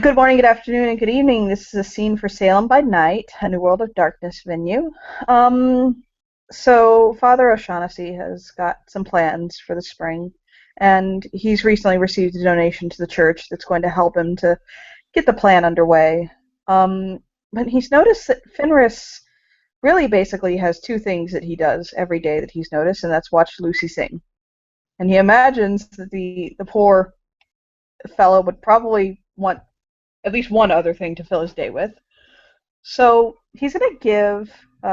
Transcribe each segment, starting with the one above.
Good morning, good afternoon, and good evening. This is a scene for Salem by Night, a New World of Darkness venue. So Father O'Shaughnessy has got some plans for the spring, and he's recently received a donation to the church that's going to help him to get the plan underway. But he's noticed that Fenris really basically has two things that he does every day that he's noticed, and that's watch Lucy sing. And he imagines that the poor fellow would probably want at least one other thing to fill his day with. So he's going to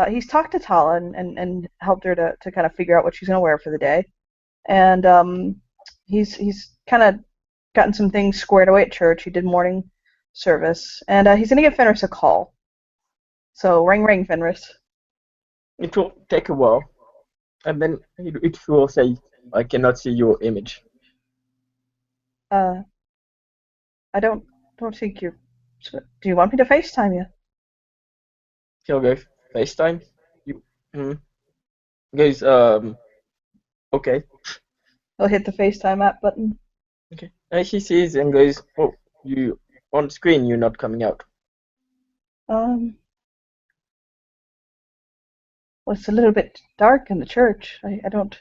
he's talked to Tala and helped her to kind of figure out what she's going to wear for the day. And he's kind of gotten some things squared away at church. He did morning service. And he's going to give Fenris a call. So ring, ring, Fenris. It will take a while, and then it will say, I cannot see your image. Uh, I don't think you're. Do you want me to FaceTime you? He'll go, FaceTime? You, Goes, okay. He'll hit the FaceTime app button. Okay. And he sees and goes, oh, you, on screen, you're not coming out. Um, well, it's a little bit dark in the church. I don't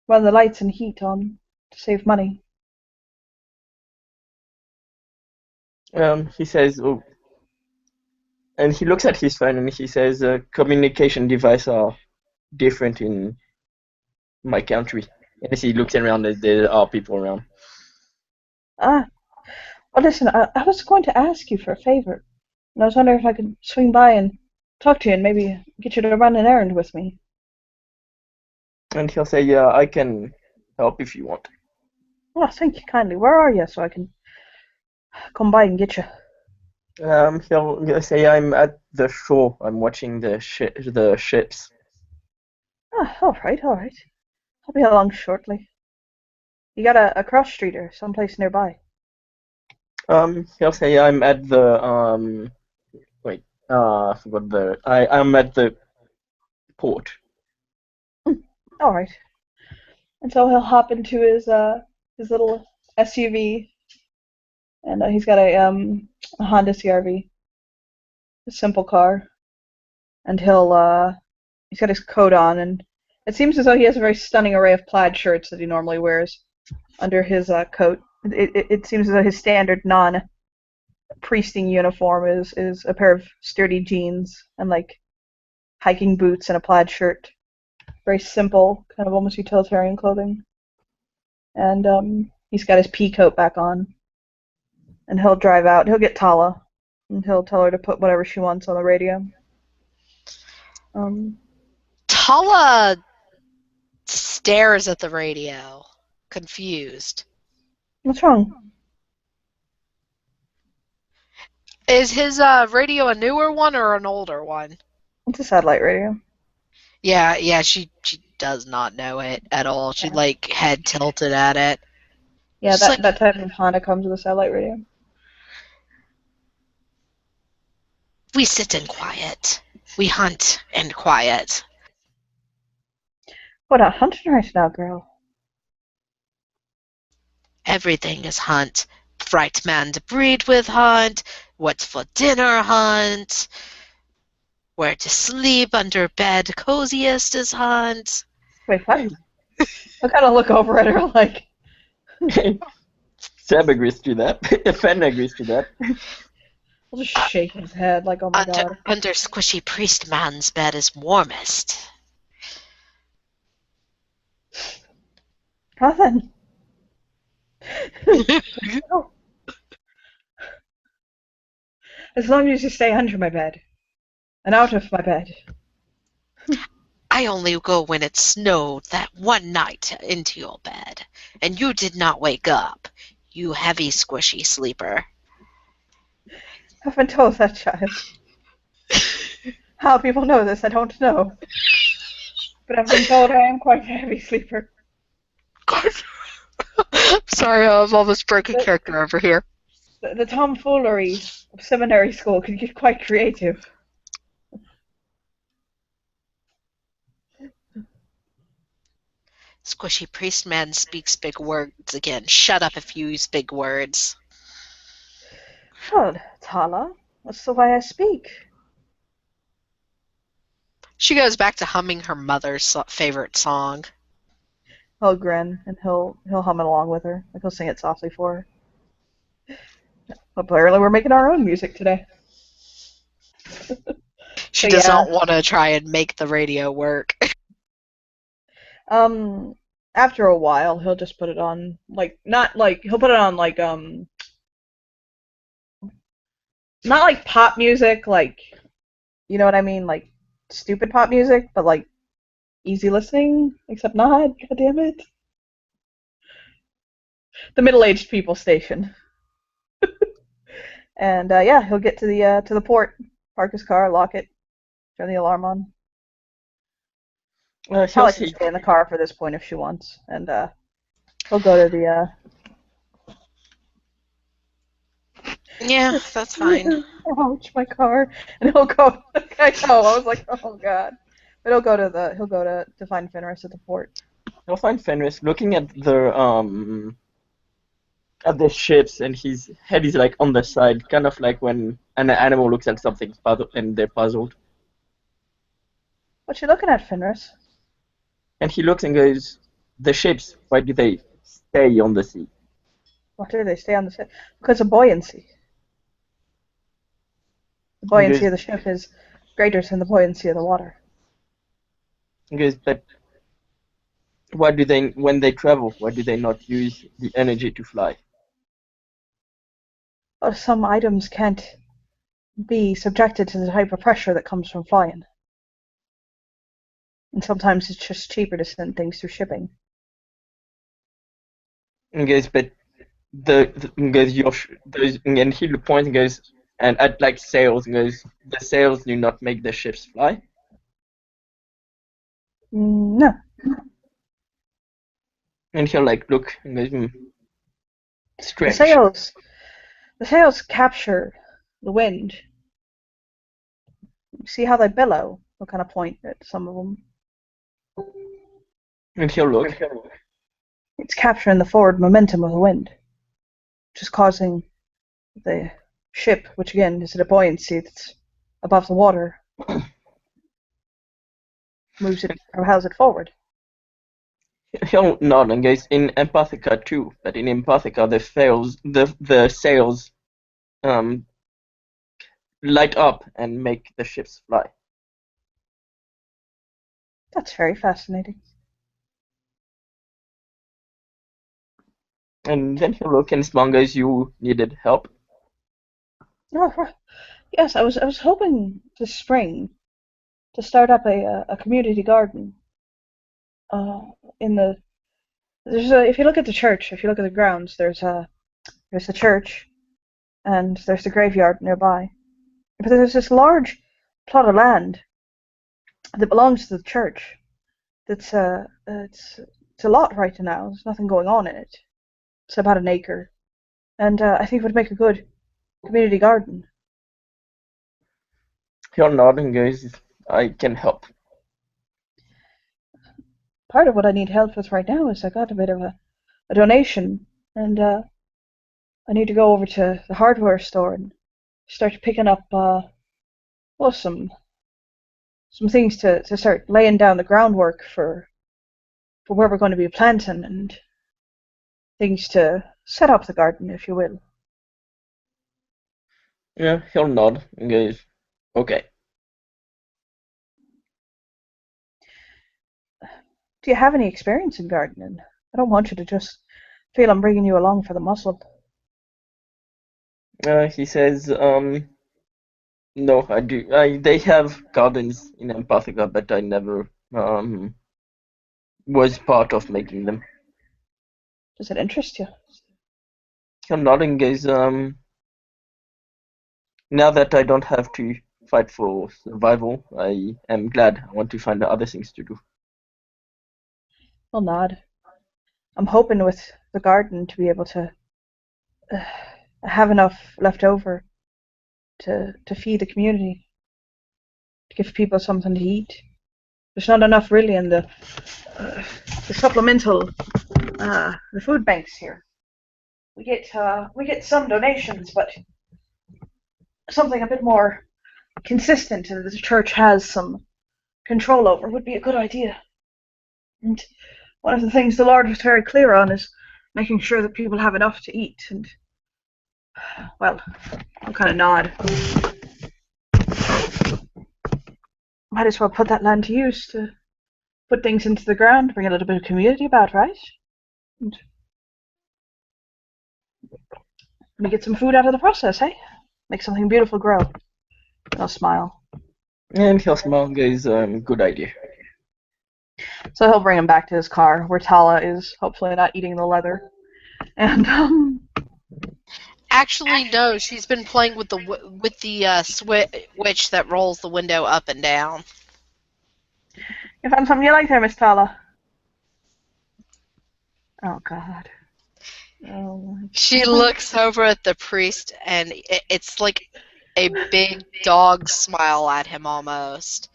run the lights and heat on to save money. He says, oh, and he looks at his phone and he says, communication devices are different in my country. And as he looks around, there are people around. Ah, well, listen, I was going to ask you for a favor, and I was wondering if I could swing by and talk to you and maybe get you to run an errand with me. And he'll say, yeah, I can help if you want. Oh, thank you kindly. Where are you so I can come by and get you? He'll say, I'm at the shore. I'm watching the ships. Ah, all right, all right. I'll be along shortly. You got a cross street or someplace nearby? He'll say, I'm at the wait, I forgot I'm at the port. All right. And so he'll hop into his little SUV, and he's got a Honda CRV, a simple car, and he's got his coat on, and it seems as though he has a very stunning array of plaid shirts that he normally wears under his coat. It seems as though his standard non-priesting uniform is a pair of sturdy jeans and like hiking boots and a plaid shirt. Very simple, kind of almost utilitarian clothing. And he's got his pea coat back on. And he'll drive out. He'll get Tala, and he'll tell her to put whatever she wants on the radio. Tala stares at the radio, confused. What's wrong? Is his radio a newer one or an older one? It's a satellite radio. Yeah, she does not know it at all. She like head tilted at it. Yeah, that type of Honda comes with a satellite radio. We sit in quiet. We hunt in quiet. What a hunting right now, girl. Everything is hunt. Right man to breed with hunt. What's for dinner hunt. Where to sleep under bed coziest is hunt. Wait, what? I kind of look over at her like. Seb agrees to that. Fen agrees to that. I'll just shake his head like, oh my god. Under squishy priest man's bed is warmest. Nothing. As long as you stay under my bed. And out of my bed. I only go when it snowed that one night into your bed, and you did not wake up, you heavy, squishy sleeper. I haven't told that child. How people know this, I don't know. But I've been told I am quite a heavy sleeper. Sorry, I've almost broken character over here. The tomfoolery of seminary school can get quite creative. Squishy priest man speaks big words again. Shut up if you use big words. Good, Tala. That's the way I speak. She goes back to humming her mother's favorite song. He'll grin and he'll hum it along with her. Like he'll sing it softly for her. Apparently, we're making our own music today. She So does yeah, not want to try and make the radio work. after a while, he'll just put it on not like he'll put it on not like pop music, like you know what I mean, like stupid pop music, but like easy listening, except not. God damn it, the middle-aged people station. And yeah, he'll get to the port, park his car, lock it, turn the alarm on. He'll Tala can see. stay in the car for this point if she wants, and he'll go to the Yeah, that's fine. ouch, my car, and he'll go. I know, I was like, oh god, but he'll go to find Fenris at the port. He'll find Fenris looking at the ships, and his head is like on the side, kind of like when an animal looks at something and they're puzzled. What you looking at, Fenris? And he looks and goes, "The ships, why do they stay on the sea?" What do they stay on the ship? Because of buoyancy. The He buoyancy goes, of the ship is greater than the buoyancy of the water. "But when they travel, why do they not use the energy to fly?" But some items can't be subjected to the type of pressure that comes from flying. And sometimes it's just cheaper to send things through shipping. And goes, "But goes and he points and goes and at like sails and goes, "The sails do not make the ships fly." No. And he'll like look and goes, The "Strange." sails capture the wind. See how they billow? We'll kind of point at some of them. And he'll look. It's capturing the forward momentum of the wind, which is causing the ship, which again is at a buoyancy that's above the water, propels it forward. He'll nod and goes, "In Empathica too, but in Empathica the sails um light up and make the ships fly." That's very fascinating. And then he'll look and smile and goes, "You needed help?" Oh, yes, I was hoping this spring to start up a community garden. In the if you look at the church, if you look at the grounds, there's the church, and there's the graveyard nearby. But there's this large plot of land that belongs to the church. That's it's a lot right now. There's nothing going on in it. It's about an acre, and I think it would make a good community garden. He'll nod and goes, "I can help." Part of what I need help with right now is I got a bit of a donation, and I need to go over to the hardware store and start picking up well some things to start laying down the groundwork for where we're going to be planting and things to set up the garden, if you will. Yeah, he'll nod and goes, "Okay." Do you have any experience in gardening? I don't want you to just feel I'm bringing you along for the muscle. He says, "No, I do. They have gardens in Empathica, but I never was part of making them." Does it interest you? He'll nod and goes, "Now that I don't have to fight for survival, I am glad. I want to find other things to do." I'll nod. I'm hoping with the garden to be able to uh, have enough left over to feed the community, to give people something to eat. There's not enough really in the supplemental the food banks here. We get some donations, but something a bit more consistent that the church has some control over would be a good idea. And one of the things the Lord was very clear on is making sure that people have enough to eat. And, well, I'll kind of nod. Might as well put that land to use to put things into the ground, bring a little bit of community about, right? And we get some food out of the process, hey? Make something beautiful grow. And I'll smile. And he'll smile and goes, good idea. So he'll bring him back to his car, where Tala is hopefully not eating the leather. And, Actually, no. She's been playing with the switch that rolls the window up and down. you found something you like there, Miss Tala? Oh, God. Oh. She looks over at the priest, and it's like a big dog smile at him almost.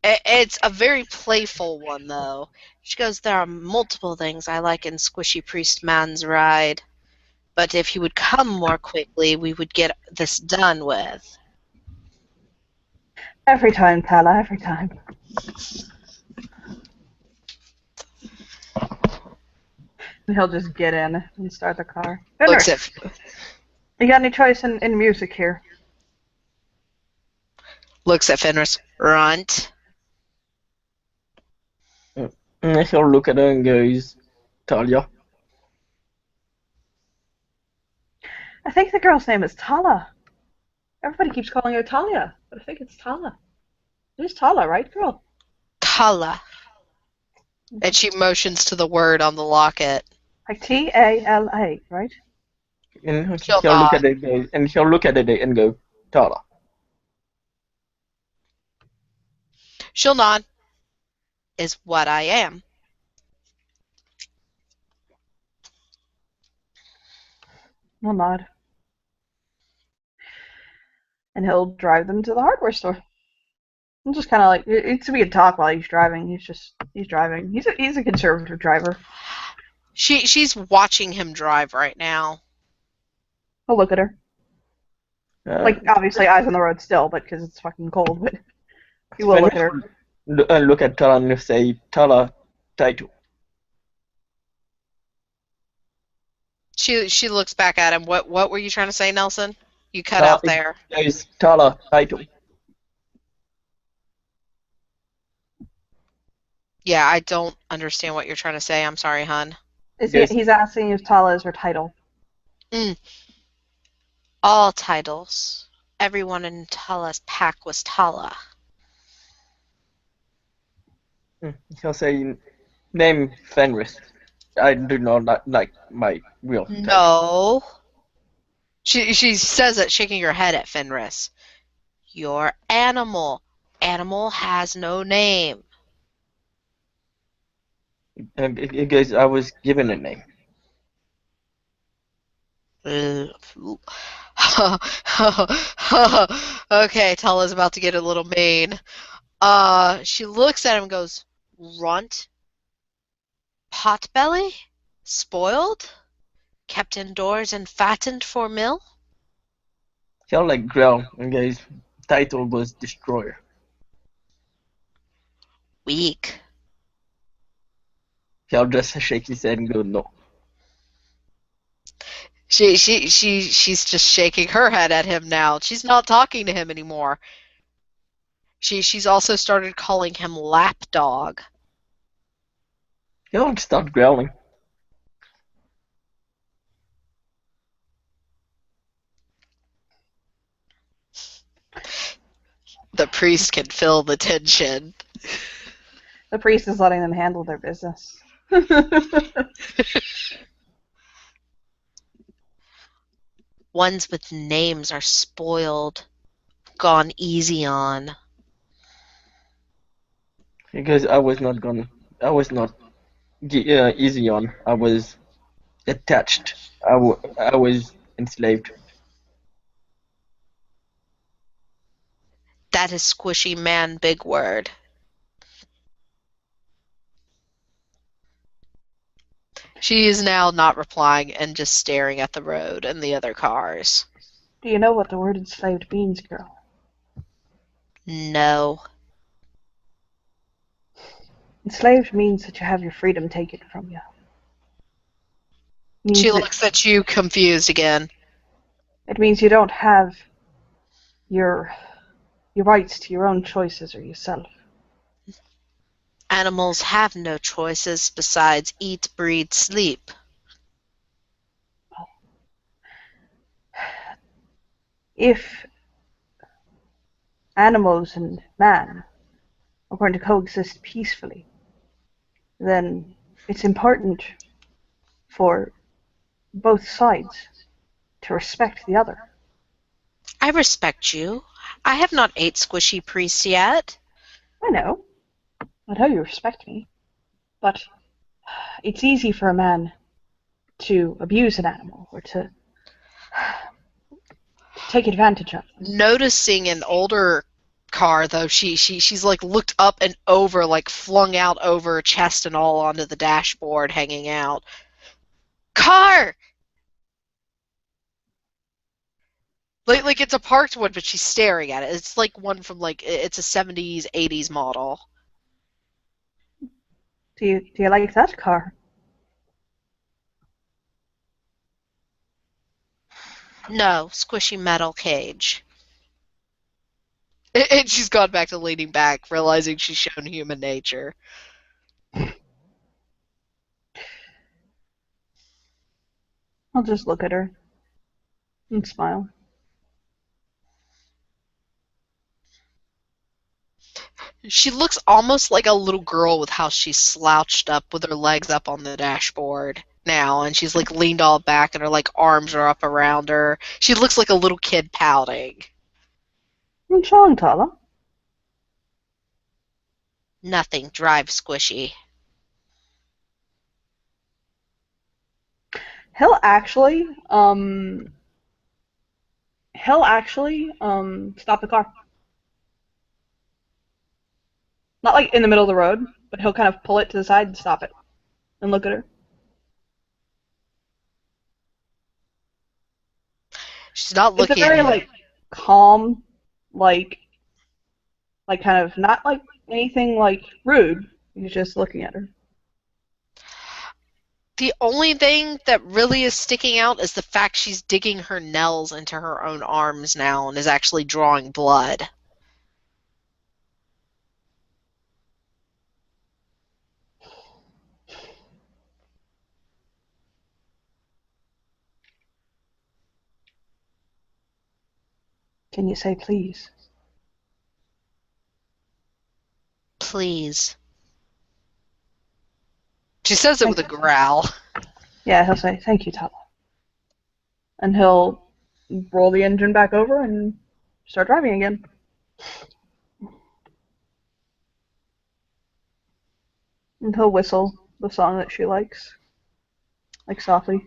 It's a very playful one, though. She goes, "There are multiple things I like in Squishy Priest Man's ride, but if he would come more quickly, we would get this done with." Every time, Tala, every time. And he'll just get in and start the car. Looks Fenris, at you got any choice in music here? Fenris. Runt. And he'll look at her and goes, Talia. I think the girl's name is Tala. Everybody keeps calling her Talia, but I think it's Tala. It is Tala, right, girl? Tala. And she motions to the word on the locket. Like Tala, right? And She'll he'll look nod. at it and he'll look at it and go, Tala. She'll nod. Is what I am. He'll nod. And he'll drive them to the hardware store. I'm just kind of like, it's we can talk while he's driving. He's driving. He's a conservative driver. She's watching him drive right now. He'll look at her. Like, obviously, eyes on the road still, but because it's fucking cold, but he will look at her. Look at Tala and say, Tala, Taito. She looks back at him. What were you trying to say, Nelson? You cut out there. Goes, Tala, Taito. Yeah, I don't understand what you're trying to say. I'm sorry, hun. He's asking if Tala is her title. All titles. Everyone in Tala's pack was Tala. He'll say, name Fenris. I do not like my real title. No. She says it, shaking her head at Fenris. Your animal. Animal has no name. And it goes, I was given a name. Okay, Tala's about to get a little mean. She looks at him and goes, Runt? Potbelly? Spoiled? Kept indoors and fattened for mill? He'll like growl and goes, title was Destroyer. Weak. He'll just shake his head and go, no. She's just shaking her head at him now. She's not talking to him anymore. She's also started calling him lapdog. He'll start growling. The priest can feel the tension. The priest is letting them handle their business. Ones with names are spoiled, gone easy on. Because I was not easy on. I was attached. I was enslaved. That is Squishy Man big word. She is now not replying and just staring at the road and the other cars. Do you know what the word enslaved means, girl? No. Enslaved means that you have your freedom taken from you. She Means that looks at you confused again. it means you don't have your rights to your own choices or yourself. Animals have no choices besides eat, breathe, sleep. If animals and man are going to coexist peacefully, then it's important for both sides to respect the other. I respect you. I have not ate Squishy Priest yet. I know you respect me, but it's easy for a man to abuse an animal or to take advantage of them. Noticing an older car, though, she's like looked up and over, like flung out over her chest and all onto the dashboard, hanging out. Car! Like it's a parked one, but she's staring at it. It's like one from like it's a 70s, 80s model. Do you like that car? No, squishy metal cage. And she's gone back to leaning back, realizing she's shown human nature. I'll just look at her and smile. She looks almost like a little girl with how she's slouched up with her legs up on the dashboard now, and she's like leaned all back and her like arms are up around her. She looks like a little kid pouting. What's wrong, Tala? Nothing. Drive, Squishy. He'll actually stop the car. Not like in the middle of the road, but he'll kind of pull it to the side and stop it and look at her. She's not It's a looking at very him. like calm, like kind of not like anything like rude. He's just looking at her. The only thing that really is sticking out is the fact she's digging her nails into her own arms now and is actually drawing blood. Can you say please? Please. She says it with a growl. Yeah, he'll say thank you, Tala. And he'll roll the engine back over and start driving again. And he'll whistle the song that she likes, like softly.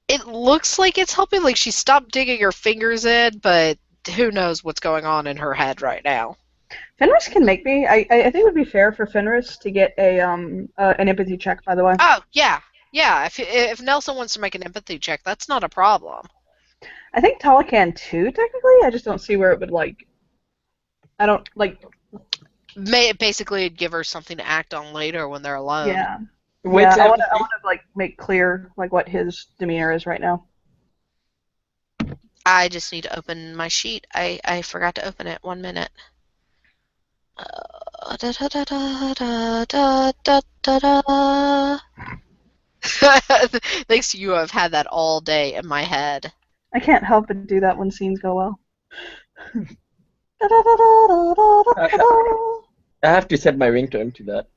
It looks like it's helping, like she stopped digging her fingers in, but who knows what's going on in her head right now. Fenris can make me. I think it would be fair for Fenris to get an empathy check. By the way. Oh, yeah. Yeah, if Nelson wants to make an empathy check, that's not a problem. I think Tala can too. Technically, I just don't see where it would like. I don't like. Basically, it'd give her something to act on later when they're alone. Yeah. What's Yeah. I want empathy? to like make clear like what his demeanor is right now. I just need to open my sheet. I forgot to open it. 1 minute. Da, da, da, da, da, da, da, da, da. Thanks to you, I've had that all day in my head. I can't help but do that when scenes go well. I have to set my ringtone to that.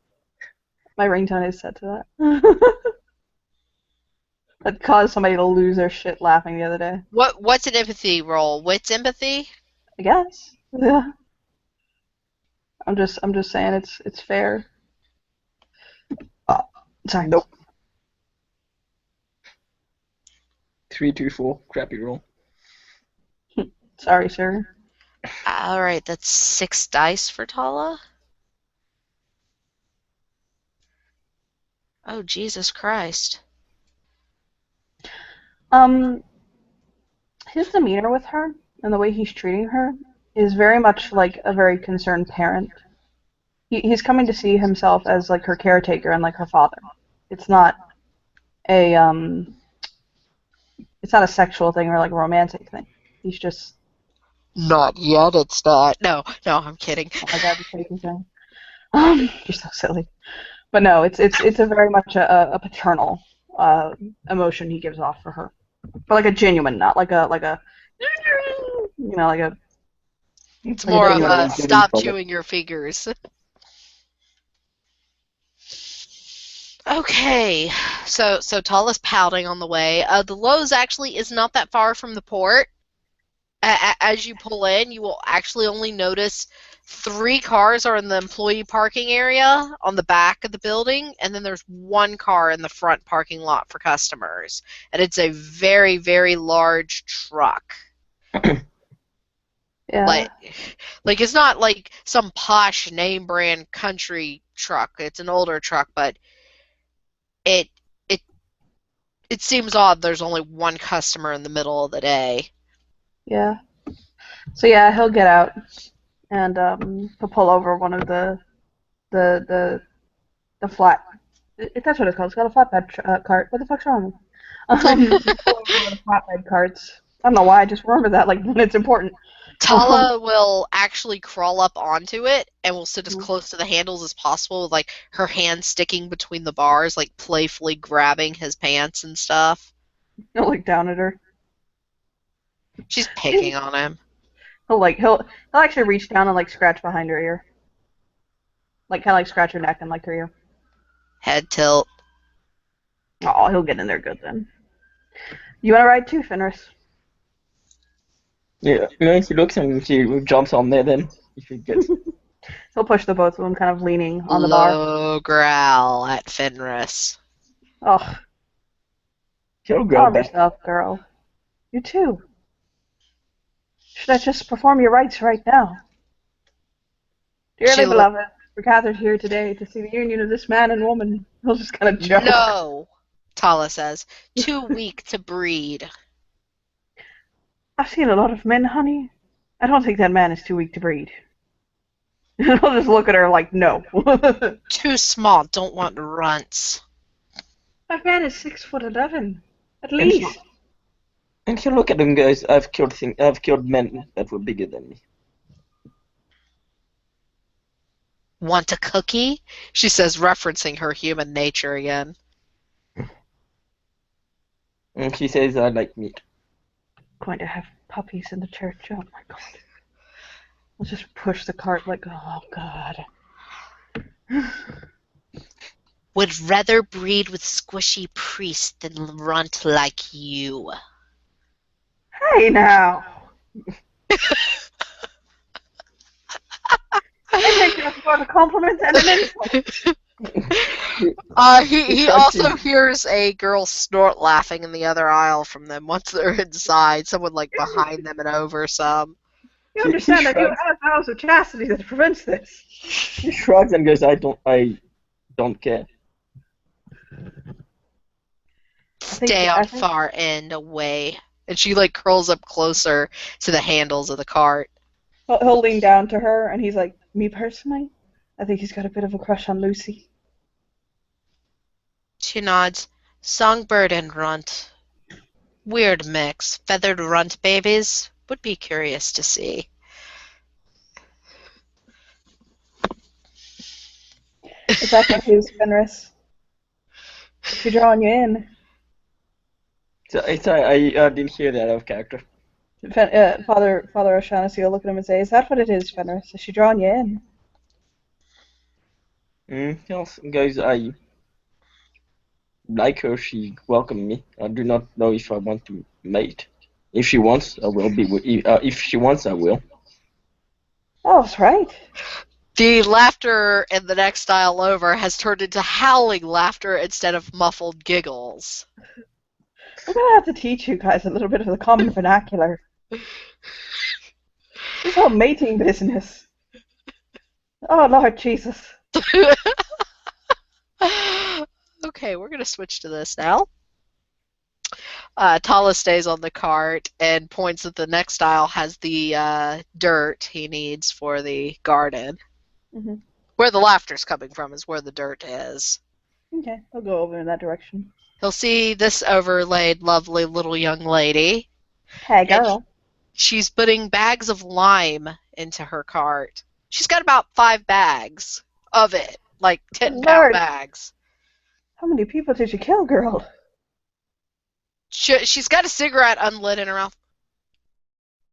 My ringtone is set to that. That caused somebody to lose their shit laughing the other day. What's an empathy roll? Wits empathy? I guess. Yeah. I'm just saying it's fair. Sorry. Nope. 3-2-4. Crappy roll. Sorry, sir. Alright, that's 6 dice for Tala. Oh, Jesus Christ. Um, his demeanor with her and the way he's treating her is very much like a very concerned parent. He's coming to see himself as like her caretaker and like her father. It's not a it's not a sexual thing or like a romantic thing. He's just Not yet, it's not. No, I'm kidding. oh my god, the shaking thing. You're so silly. But no, it's a very much a paternal emotion he gives off for her, but like a genuine, not like a you know like a It's like a more of genuine. a stop chewing your fingers. Okay, so Tall is pouting on the way. The Lowe's actually is not that far from the port. As you pull in, you will actually only notice 3 cars are in the employee parking area on the back of the building, and then there's 1 car in the front parking lot for customers. And it's a very, very large truck. Yeah. Like it's not like some posh name brand country truck. It's an older truck, but it seems odd there's only 1 customer in the middle of the day. Yeah. So yeah, he'll get out and he'll pull over one of the flat. That's what it's called. It's called a flatbed cart. What the fuck's wrong with me? He'll pull over one of the flatbed carts. I don't know why. I just remember that like when it's important. Tala will actually crawl up onto it and will sit as close to the handles as possible with like her hand sticking between the bars, like playfully grabbing his pants and stuff. He'll look down at her. She's picking on him. He'll actually reach down and like scratch behind her ear. Like kinda like scratch her neck and like her ear. Head tilt. Oh, he'll get in there good then. You wanna ride too, Fenris? Yeah, she looks and she jumps on there then. If he gets. He'll push the both of them kind of leaning on the bar. Low growl at Fenris. Oh, She'll grab calm back. yourself, girl. You too. Should I just perform your rites right now? Dearly She'll- beloved, we're gathered here today to see the union of this man and woman. He'll just kind of joke. No, Tala says. Too weak to breed. I've seen a lot of men, honey. I don't think that man is too weak to breed. He'll just look at her like, no. Too small, don't want runts. That man is 6'11", at least. And he'll look at him and goes, I've killed men that were bigger than me. Want a cookie? She says, referencing her human nature again. And she says, I like meat. Going to have puppies in the church. Oh my god. I'll just push the cart like, oh god. Would rather breed with squishy priests than runt like you. Hey now. I think that's both a compliment and an insult. He also hears a girl snort laughing in the other aisle from them once they're inside. Someone like behind them and over some. You understand that you have vows of chastity that prevents this. He shrugs and goes, I don't care. Stay on far end away. And she like curls up closer to the handles of the cart. He'll lean down to her and he's like, me personally, I think he's got a bit of a crush on Lucy. She nods. Songbird and runt. Weird mix. Feathered runt babies. Would be curious to see. Is that what his Fenris? She's drawing you in. So, I didn't hear that out of character. Father O'Shaughnessy will look at him and say, is that what it is, Fenris? Is she drawing you in? Yes, guys, I like her. She welcomed me. I do not know if I want to mate. If she wants, I will be. If she wants, I will. Oh, that's right. The laughter in the next aisle over has turned into howling laughter instead of muffled giggles. I'm gonna have to teach you guys a little bit of the common vernacular. This whole mating business. Oh, Lord Jesus. Okay, we're going to switch to this now. Tala stays on the cart and points at the next aisle, has the dirt he needs for the garden. Mm-hmm. Where the laughter's coming from is where the dirt is. Okay, I'll go over in that direction. He'll see this overlaid, lovely little young lady. Hey, And girl. she's putting bags of lime into her cart. She's got about 5 bags of it, like 10-pound Lord, bags. how many people did you kill, girl? She's got a cigarette unlit in her mouth.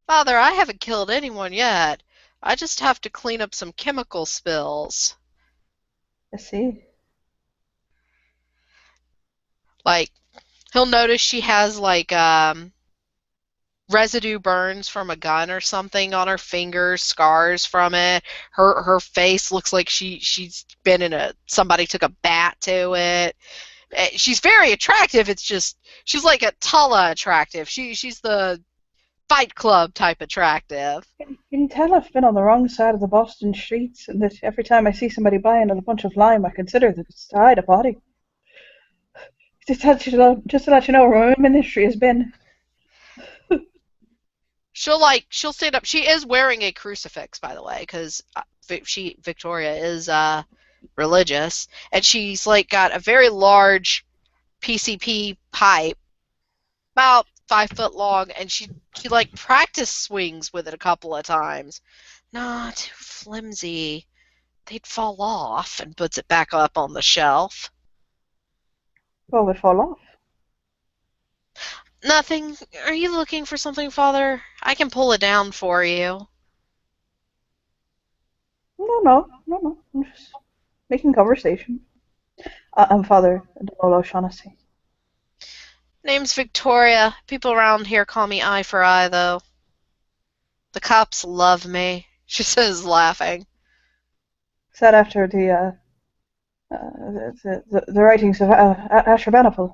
Father, I haven't killed anyone yet. I just have to clean up some chemical spills. I see. Like, he'll notice she has, like, residue burns from a gun or something on her fingers, scars from it. Her face looks like she's been in somebody took a bat to it. She's very attractive. It's just she's like a Tala attractive. She's the Fight Club type attractive. Can you tell I've been on the wrong side of the Boston streets, and that every time I see somebody buying a bunch of lime, I consider that it's to hide a body? Just to let you know where my ministry has been. She'll stand up. She is wearing a crucifix, by the way, because Victoria is religious, and she's like got a very large PCP pipe, about 5 foot long, and she like practice swings with it a couple of times. Nah, too flimsy. They'd fall off, and puts it back up on the shelf. What would fall off? Nothing. Are you looking for something, Father? I can pull it down for you. No. I'm just making conversation. I'm Father Donolo Shaughnessy. Name's Victoria. People around here call me Eye for Eye, though. The cops love me, she says, laughing. Is that after the writings of Ashurbanipal?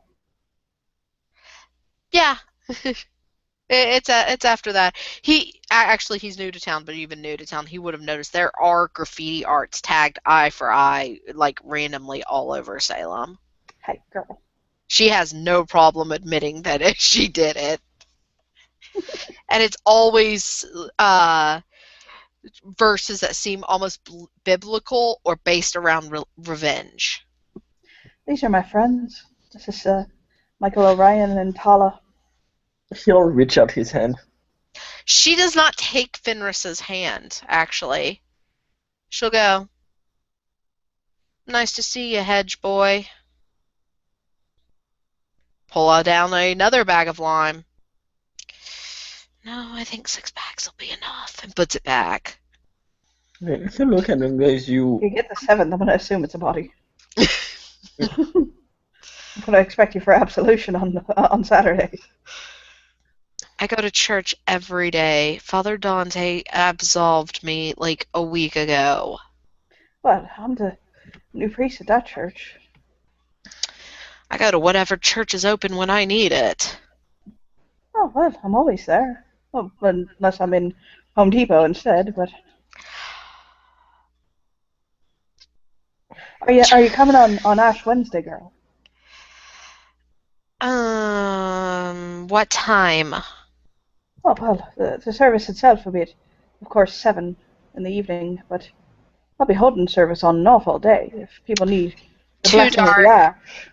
Yeah. It's after that. He's new to town, but even new to town, he would have noticed there are graffiti arts tagged Eye for Eye, like randomly all over Salem. Hey, girl. She has no problem admitting that she did it. And it's always verses that seem almost biblical or based around revenge. These are my friends. This is Michael O'Ryan and Tala. He'll reach out his hand. She does not take Fenris's hand, actually. She'll go, "Nice to see you, hedge boy." Pull out down another bag of lime. "No, I think 6 bags will be enough," and puts it back. If you look at him, guys, If you get the 7th, I'm going to assume it's a body. I'm going to expect you for absolution on Saturday. I go to church every day. Father Dante absolved me like a week ago. Well, I'm the new priest at that church. I go to whatever church is open when I need it. Oh, well, I'm always there. Well, unless I'm in Home Depot instead, but... Are you coming on Ash Wednesday, girl? What time? Oh, well, the service itself will be at, of course, 7 in the evening, but I'll be holding service on and off all day if people need the Too blessing of the dark. ash.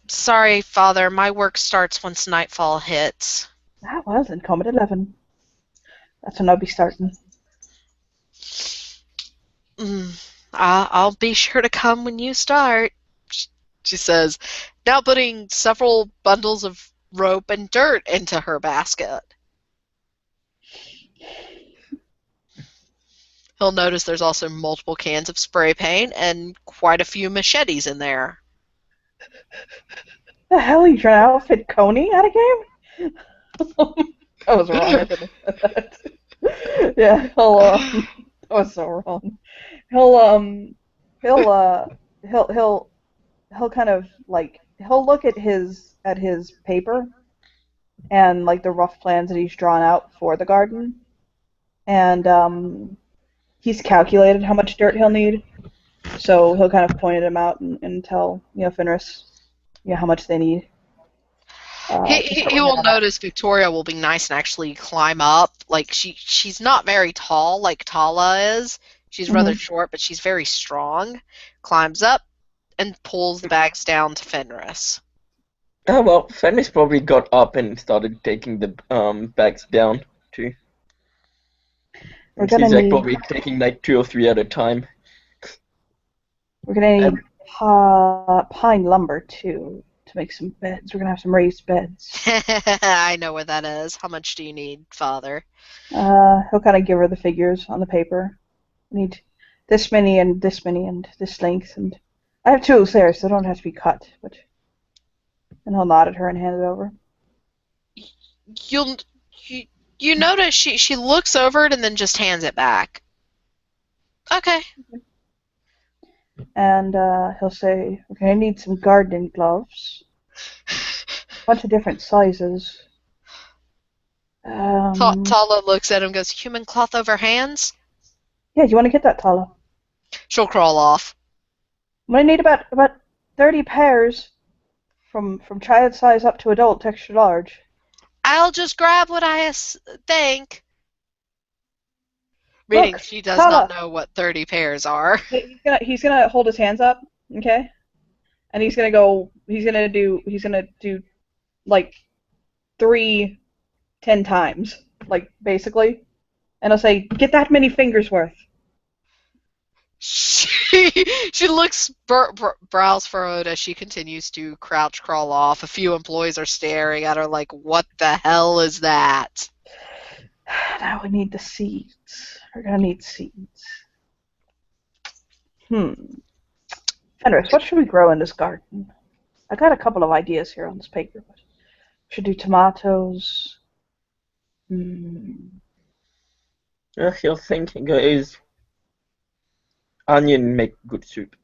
Sorry, Father, my work starts once nightfall hits. Ah, well, then come at 11. That's when I'll be starting. I'll be sure to come when you start, she says, now putting several bundles of rope and dirt into her basket. He'll notice there's also multiple cans of spray paint and quite a few machetes in there. The hell are you trying to outfit Coney at a game? I was wrong. I didn't say that. Yeah, that was so wrong. He'll kind of like he'll look at his paper and like the rough plans that he's drawn out for the garden, and he's calculated how much dirt he'll need. So he'll kind of point them out and tell Fenris how much they need. He, Just put he her will head on up. notice Victoria will be nice and actually climb up. Like she's not very tall like Tala is. She's rather Mhm. short, but she's very strong. Climbs up and pulls the bags down to Fenris. Oh well, Fenris probably got up and started taking the bags down too. We're And gonna she's like need probably taking like 2 or 3 at a time. we're gonna need And pine lumber too to make some beds. We're gonna have some raised beds. I know where that is. How much do you need, Father? He'll kind of give her the figures on the paper. We need this many and this many and this length, and I have tools there, so they don't have to be cut. But and he'll nod at her and hand it over. You'll you, you notice she looks over it and then just hands it back. Okay. And he'll say, "We're gonna need some gardening gloves, a bunch of different sizes." Tala looks at him and goes, human cloth over hands? Yeah, do you want to get that, Tala? She'll crawl off. I'm gonna need about 30 pairs from child size up to adult, extra large. I'll just grab what I think. Meaning Look, she does not Tala. know what 30 pairs are. He's gonna hold his hands up, okay? And he's gonna do like 3 10 times, like basically. And I'll say, get that many fingers worth. She looks brows furrowed as she continues to crouch crawl off. A few employees are staring at her like, what the hell is that? Now we need the seeds. We're gonna need seeds. Fenris, what should we grow in this garden? I got a couple of ideas here on this paper, but we should do tomatoes. he'll think he goes, onion make good soup.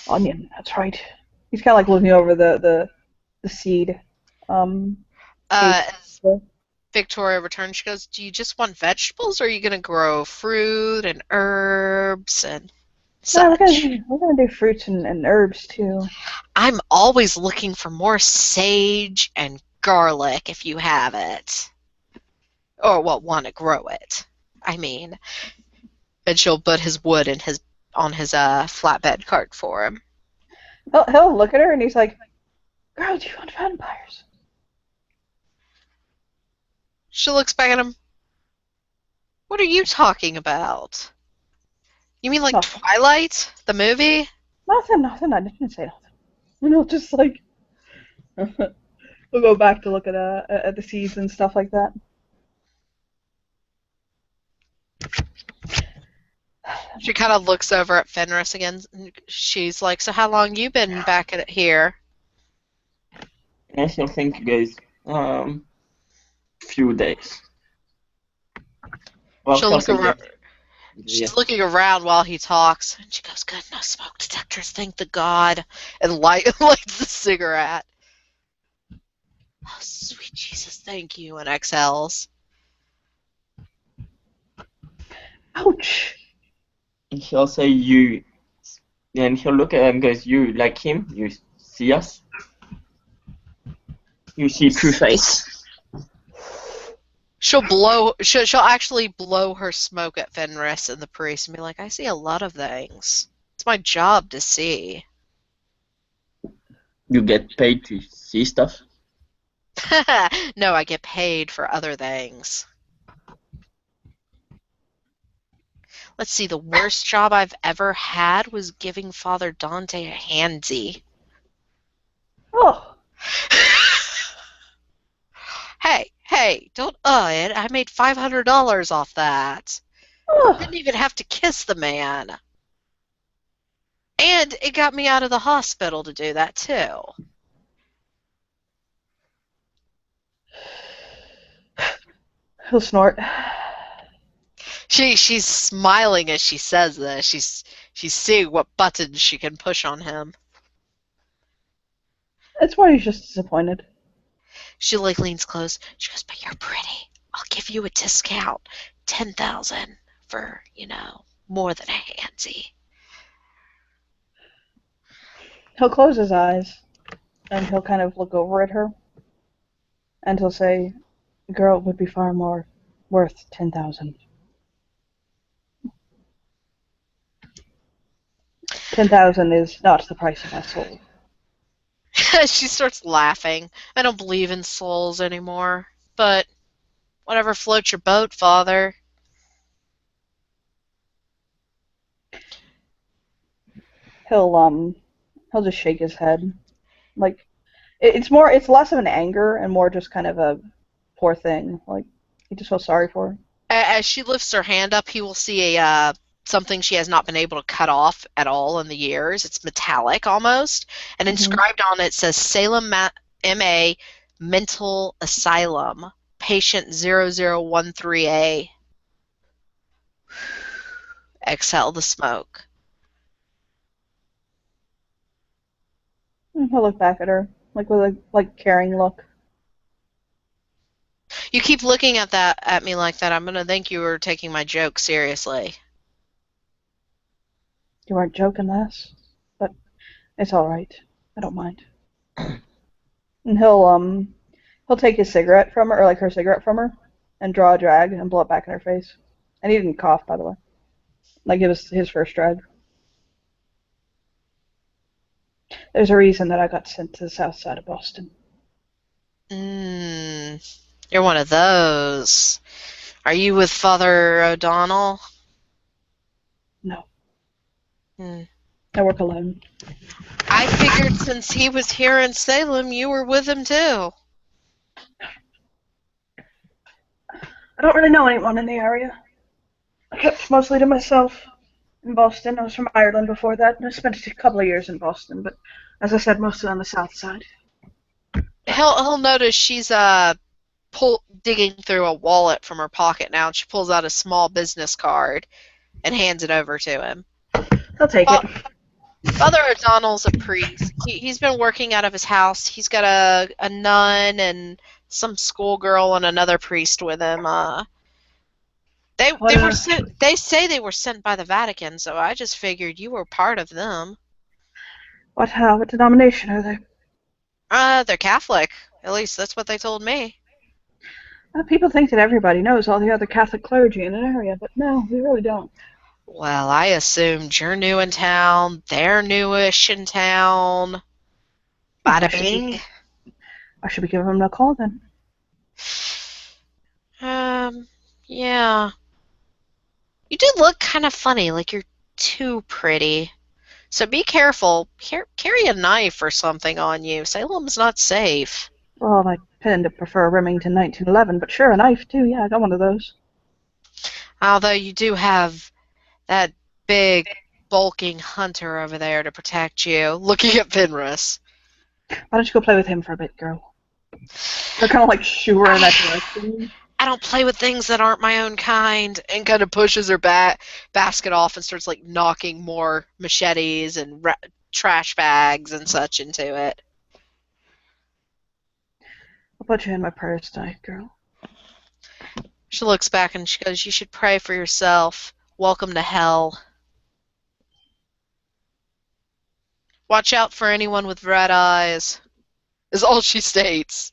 Onion, that's right. He's kind of like looking over the seed. As Victoria returns, she goes, do you just want vegetables, or are you going to grow fruit and herbs and No, such? we're gonna do fruits and herbs too. I'm always looking for more sage and garlic if you have it. Or, well, want to grow it. I mean. And she'll put his wood on his flatbed cart for him. He'll look at her and he's like, "Girl, do you want vampires?" She looks back at him. What are you talking about? You mean like Nothing. Twilight, the movie? Nothing. I didn't say nothing. Just like we'll go back to look at the seeds and stuff like that. She kind of looks over at Fenris again. She's like, so how long you been back at here? And he'll think he goes, few days. Well, She'll he'll look think around. that- She's looking around while he talks, and she goes, good, no smoke detectors, thank the God, and lights the cigarette. Oh, sweet Jesus, thank you, and exhales. Ouch. And he'll say, you. And he'll look at him and goes, you like him? You see us? You see true face? She'll actually blow her smoke at Fenris and the priest and be like, I see a lot of things. It's my job to see. You get paid to see stuff? No, I get paid for other things. Let's see, the worst job I've ever had was giving Father Dante a handsy. Oh. Hey, don't it. I made $500 off that. Oh. Didn't even have to kiss the man. And it got me out of the hospital to do that, too. He'll snort. She's smiling as she says this. She's seeing what buttons she can push on him. That's why he's just disappointed. She leans close. She goes, but you're pretty. I'll give you a discount. 10,000 for, more than a handsy. He'll close his eyes. And he'll kind of look over at her, and he'll say, "The girl would be far more worth 10,000. 10,000 is not the price of my soul." She starts laughing. I don't believe in souls anymore. But whatever floats your boat, Father. He'll just shake his head. Like, it's less of an anger and more just kind of a poor thing. Like, he just feels sorry for her. As she lifts her hand up, he will see something she has not been able to cut off at all in the years. It's metallic almost, and inscribed on it says Salem MA Mental Asylum, Patient 0013A. Exhale the smoke. He'll look back at her, like with a caring look. You keep looking at me like that, I'm gonna think you were taking my joke seriously. You weren't joking, lass, but it's all right. I don't mind. And he'll take his cigarette from her, or like her cigarette from her, and draw a drag and blow it back in her face. And he didn't cough, by the way. Like, it was his first drag. There's a reason that I got sent to the south side of Boston. You're one of those. Are you with Father O'Donnell? No. Hmm. I work alone. I figured since he was here in Salem, you were with him too. I don't really know anyone in the area. I kept mostly to myself in Boston. I was from Ireland before that, and I spent a couple of years in Boston, but as I said, mostly on the south side. He'll notice she's digging through a wallet from her pocket now, and she pulls out a small business card and hands it over to him. I'll take it. Father O'Donnell's a priest. He's been working out of his house. He's got a nun and some schoolgirl and another priest with him. They say they were sent by the Vatican, so I just figured you were part of them. What denomination are they? They're Catholic. At least that's what they told me. People think that everybody knows all the other Catholic clergy in an area, but no, we really don't. Well, I assumed you're new in town, they're newish in town. Bada bing. I should be giving them a call then. Yeah. You do look kind of funny, like you're too pretty. So be careful. Carry a knife or something on you. Salem's not safe. Well, I tend to prefer Remington 1911, but sure, a knife too. Yeah, I got one of those. Although you do have that big, bulking hunter over there to protect you. Looking at Fenris. Why don't you go play with him for a bit, girl? They're kind of like shoo her in that direction. I don't play with things that aren't my own kind, and kind of pushes her basket off and starts like knocking more machetes and trash bags and such into it. I'll put you in my purse tonight, girl. She looks back and she goes, "You should pray for yourself. Welcome to hell. Watch out for anyone with red eyes," is all she states.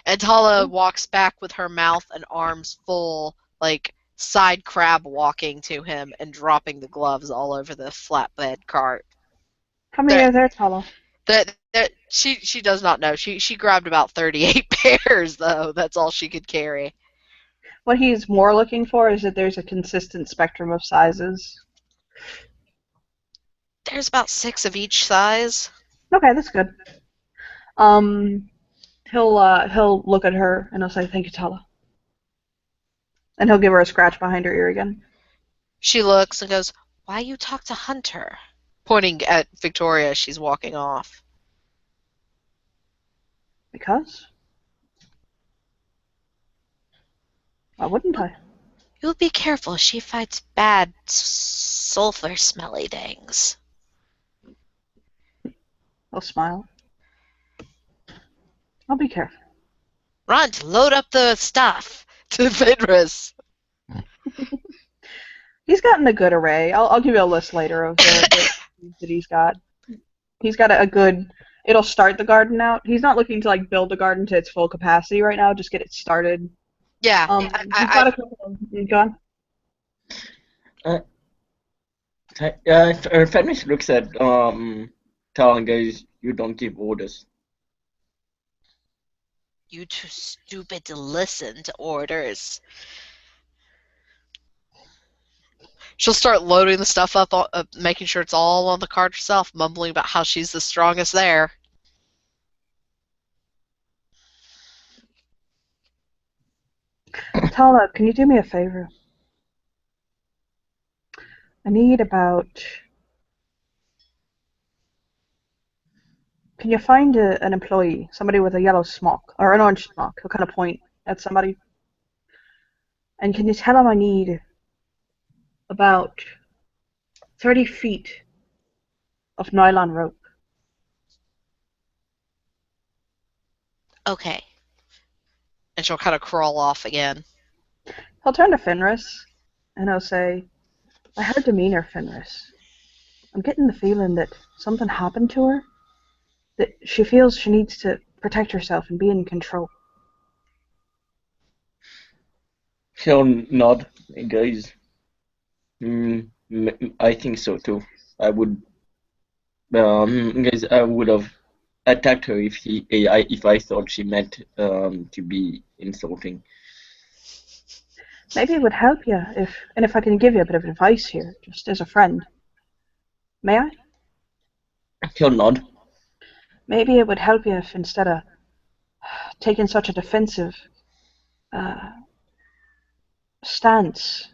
And Tala walks back with her mouth and arms full, like side crab walking to him and dropping the gloves all over the flatbed cart. How many are there, Tala? She does not know. She grabbed about 38 pairs, though. That's all she could carry. What he's more looking for is that there's a consistent spectrum of sizes. There's about 6 of each size. Okay, that's good. He'll look at her and he'll say, "Thank you, Tala." And he'll give her a scratch behind her ear again. She looks and goes, "Why you talk to Hunter?" Pointing at Victoria as she's walking off. Because? Why wouldn't I? You'll be careful. She fights bad, sulfur-smelly things. He'll smile. I'll be careful. Runt, load up the stuff to Fenris. He's gotten a good array. I'll give you a list later of the things that he's got. He's got a good. It'll start the garden out. He's not looking to like build the garden to its full capacity right now. Just get it started. Yeah, He's got a couple of. Go on. Fenris looks at Tal and goes, "You don't give orders." you too stupid to listen to orders. She'll start loading the stuff up, making sure it's all on the cart herself, mumbling about how she's the strongest there. Tala, can you do me a favor? I need about. Can you find an employee, somebody with a yellow smock or an orange smock? He'll kind of point at somebody. And can you tell him I need about 30 feet of nylon rope? Okay. And she'll kind of crawl off again. He'll turn to Fenris and he'll say, "I heard demeanor, Fenris. I'm getting the feeling that something happened to her, that she feels she needs to protect herself and be in control." He'll nod and goes, "I think so too. I would, guys, I would have attacked her if I thought she meant to be insulting." Maybe it would help you if I can give you a bit of advice here, just as a friend. May I? He'll nod. Maybe it would help you if instead of taking such a defensive stance,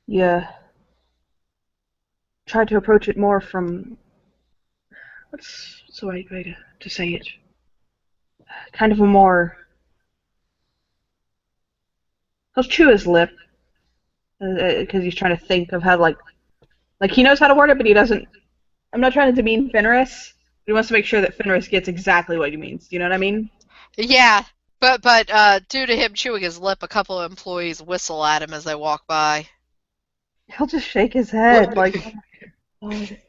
you try to approach it more from, what's the right way to say it? Kind of a more. He'll chew his lip because he's trying to think of how like he knows how to word it, but he doesn't. I'm not trying to demean Fenris. He wants to make sure that Fenris gets exactly what he means. Do you know what I mean? Yeah, but due to him chewing his lip, a couple of employees whistle at him as they walk by. He'll just shake his head like, "Oh my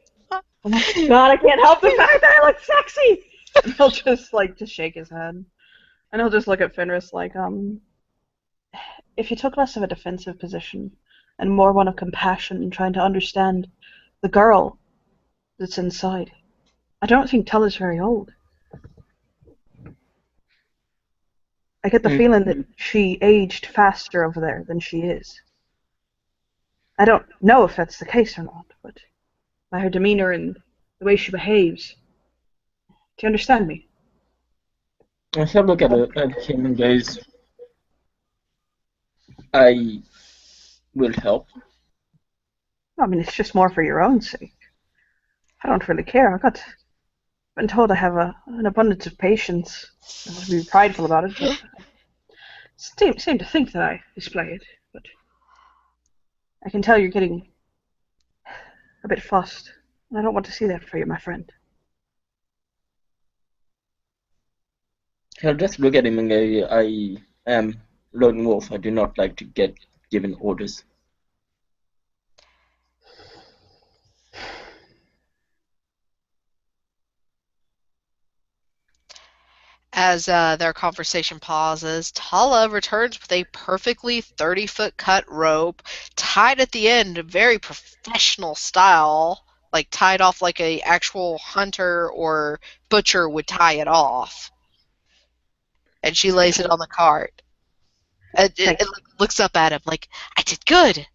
god, I can't help the fact that I look sexy." And he'll just shake his head, and he'll just look at Fenris like, if you took less of a defensive position and more one of compassion and trying to understand the girl that's inside. I don't think Tulla's very old. I get the feeling that she aged faster over there than she is. I don't know if that's the case or not, but by her demeanor and the way she behaves. Do you understand me? He'll look at him and goes, "I will help." I mean, it's just more for your own sake. I don't really care. I've been told I have an abundance of patience. I must be prideful about it, but seem to think that I display it. But I can tell you're getting a bit fussed, and I don't want to see that for you, my friend. He'll just look at him and go, "I am lone wolf. I do not like to get given orders." As their conversation pauses, Tala returns with a perfectly 30-foot cut rope, tied at the end, very professional style, like tied off like a actual hunter or butcher would tie it off. And she lays it on the cart. It looks up at him like, "I did good."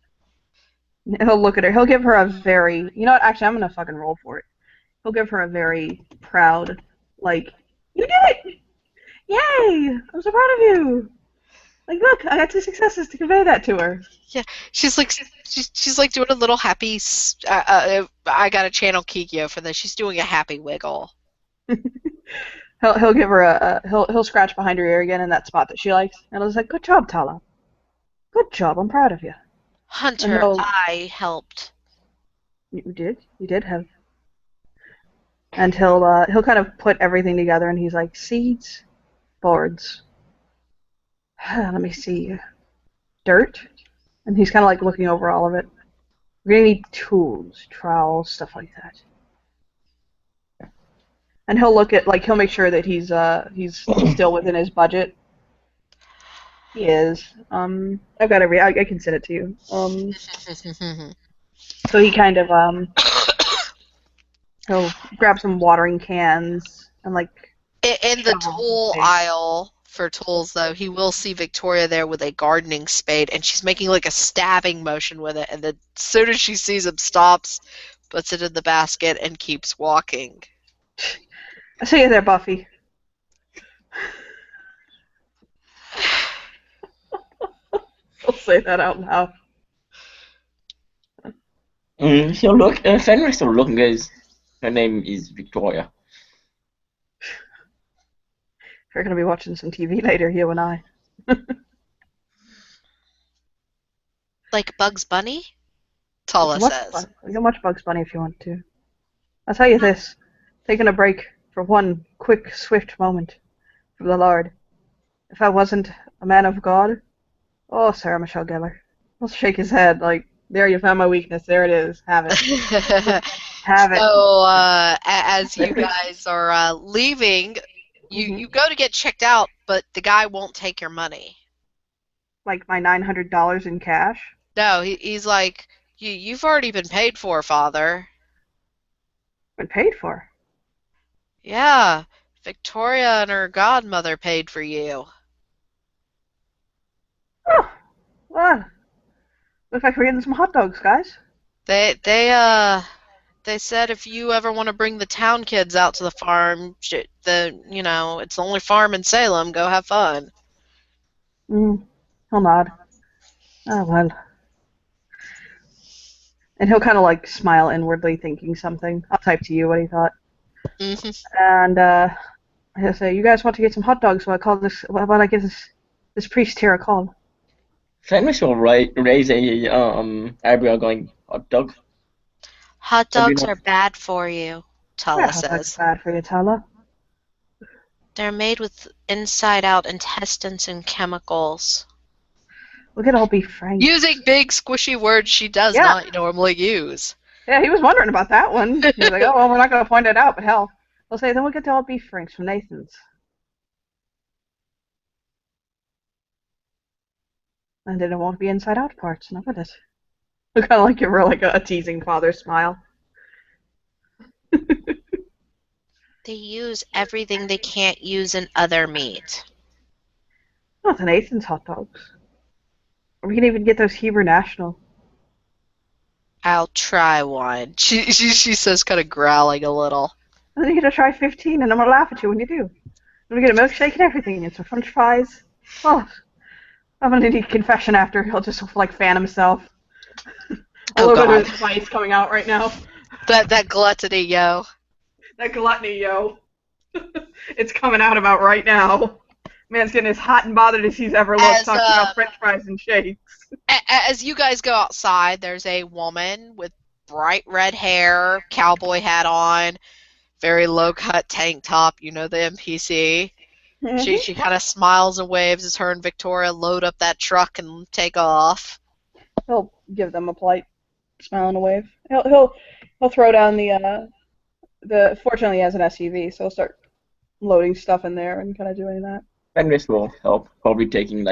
He'll look at her. He'll give her a very, you know what? Actually, I'm gonna fucking roll for it. He'll give her a very proud, like, "You did it! Yay! I'm so proud of you! Like, look, I got 2 successes to convey that to her." Yeah, she's like doing a little happy. I gotta channel Kikyo for this. She's doing a happy wiggle. He'll give her he'll scratch behind her ear again in that spot that she likes, and he'll just like, "Good job, Tala. Good job. I'm proud of you." Hunter, I helped. You did have. And he'll kind of put everything together, and he's like, "Seeds, boards. Let me see, dirt," and he's kind of like looking over all of it. "We're gonna need tools, trowels, stuff like that." And he'll look at he'll make sure that he's still within his budget. He is. I've got I can send it to you. So he kind of he'll grab some watering cans and In the shovels and tool things. aisle for tools, though, he will see Victoria there with a gardening spade, and she's making like a stabbing motion with it, and then as soon as she sees him, stops, puts it in the basket, and keeps walking. I see you there, Buffy. I'll say that out loud. He'll look. Fenris will look, guys. Her name is Victoria. We're gonna be watching some TV later, you and I. Like Bugs Bunny? Tala says. You can watch Bugs Bunny if you want to. I'll tell you this. Taking a break for one quick, swift moment from the Lord. If I wasn't a man of God, oh, Sarah Michelle Gellar. He'll shake his head like, there, you found my weakness. There it is. Have it. Have it. So, as you guys are leaving, you go to get checked out, but the guy won't take your money. Like my $900 in cash? No, he's like, you've already been paid for, Father. Been paid for? Yeah, Victoria and her godmother paid for you. Oh, well, looks like we're getting some hot dogs, guys. They said if you ever want to bring the town kids out to the farm, it's the only farm in Salem. Go have fun. He'll nod. Oh, well. And he'll kind of smile inwardly, thinking something. I'll type to you what he thought. And he'll say, "You guys want to get some hot dogs? So I call this. How about I give this priest here a call?" Fenris will raise a eyebrow, going, "Hot dog." Hot dogs are bad for you, Tala Hot dogs says. bad for you, Tala. They're made with inside-out intestines and chemicals. We could all be frank. Using big, squishy words she does not normally use. Yeah, he was wondering about that one. He was like, "Oh, well, we're not going to point it out, but hell, we'll say then we get to all be franks from Nathan's." And then it won't be inside-out parts, no, will it? We kind of give her a teasing father smile. They use everything they can't use in other meat. Not the Nathan's hot dogs. We can even get those Hebrew National. I'll try one. She says, kind of growling a little. And then you get to try 15, and I'm going to laugh at you when you do. And we get a milkshake and everything, and some french fries. Oh, I'm going to need confession after. He'll just fan himself. A little bit of his spice coming out right now. That gluttony, yo. That gluttony, yo. It's coming out about right now. Man's getting as hot and bothered as he's ever looked, talking about french fries and shakes. As you guys go outside, there's a woman with bright red hair, cowboy hat on, very low-cut tank top, the NPC. Mm-hmm. She kind of smiles and waves as her and Victoria load up that truck and take off. He'll give them a polite smile and a wave. He'll throw down the fortunately he has an SUV, so he'll start loading stuff in there and kind of doing that. Fenris will help, probably taking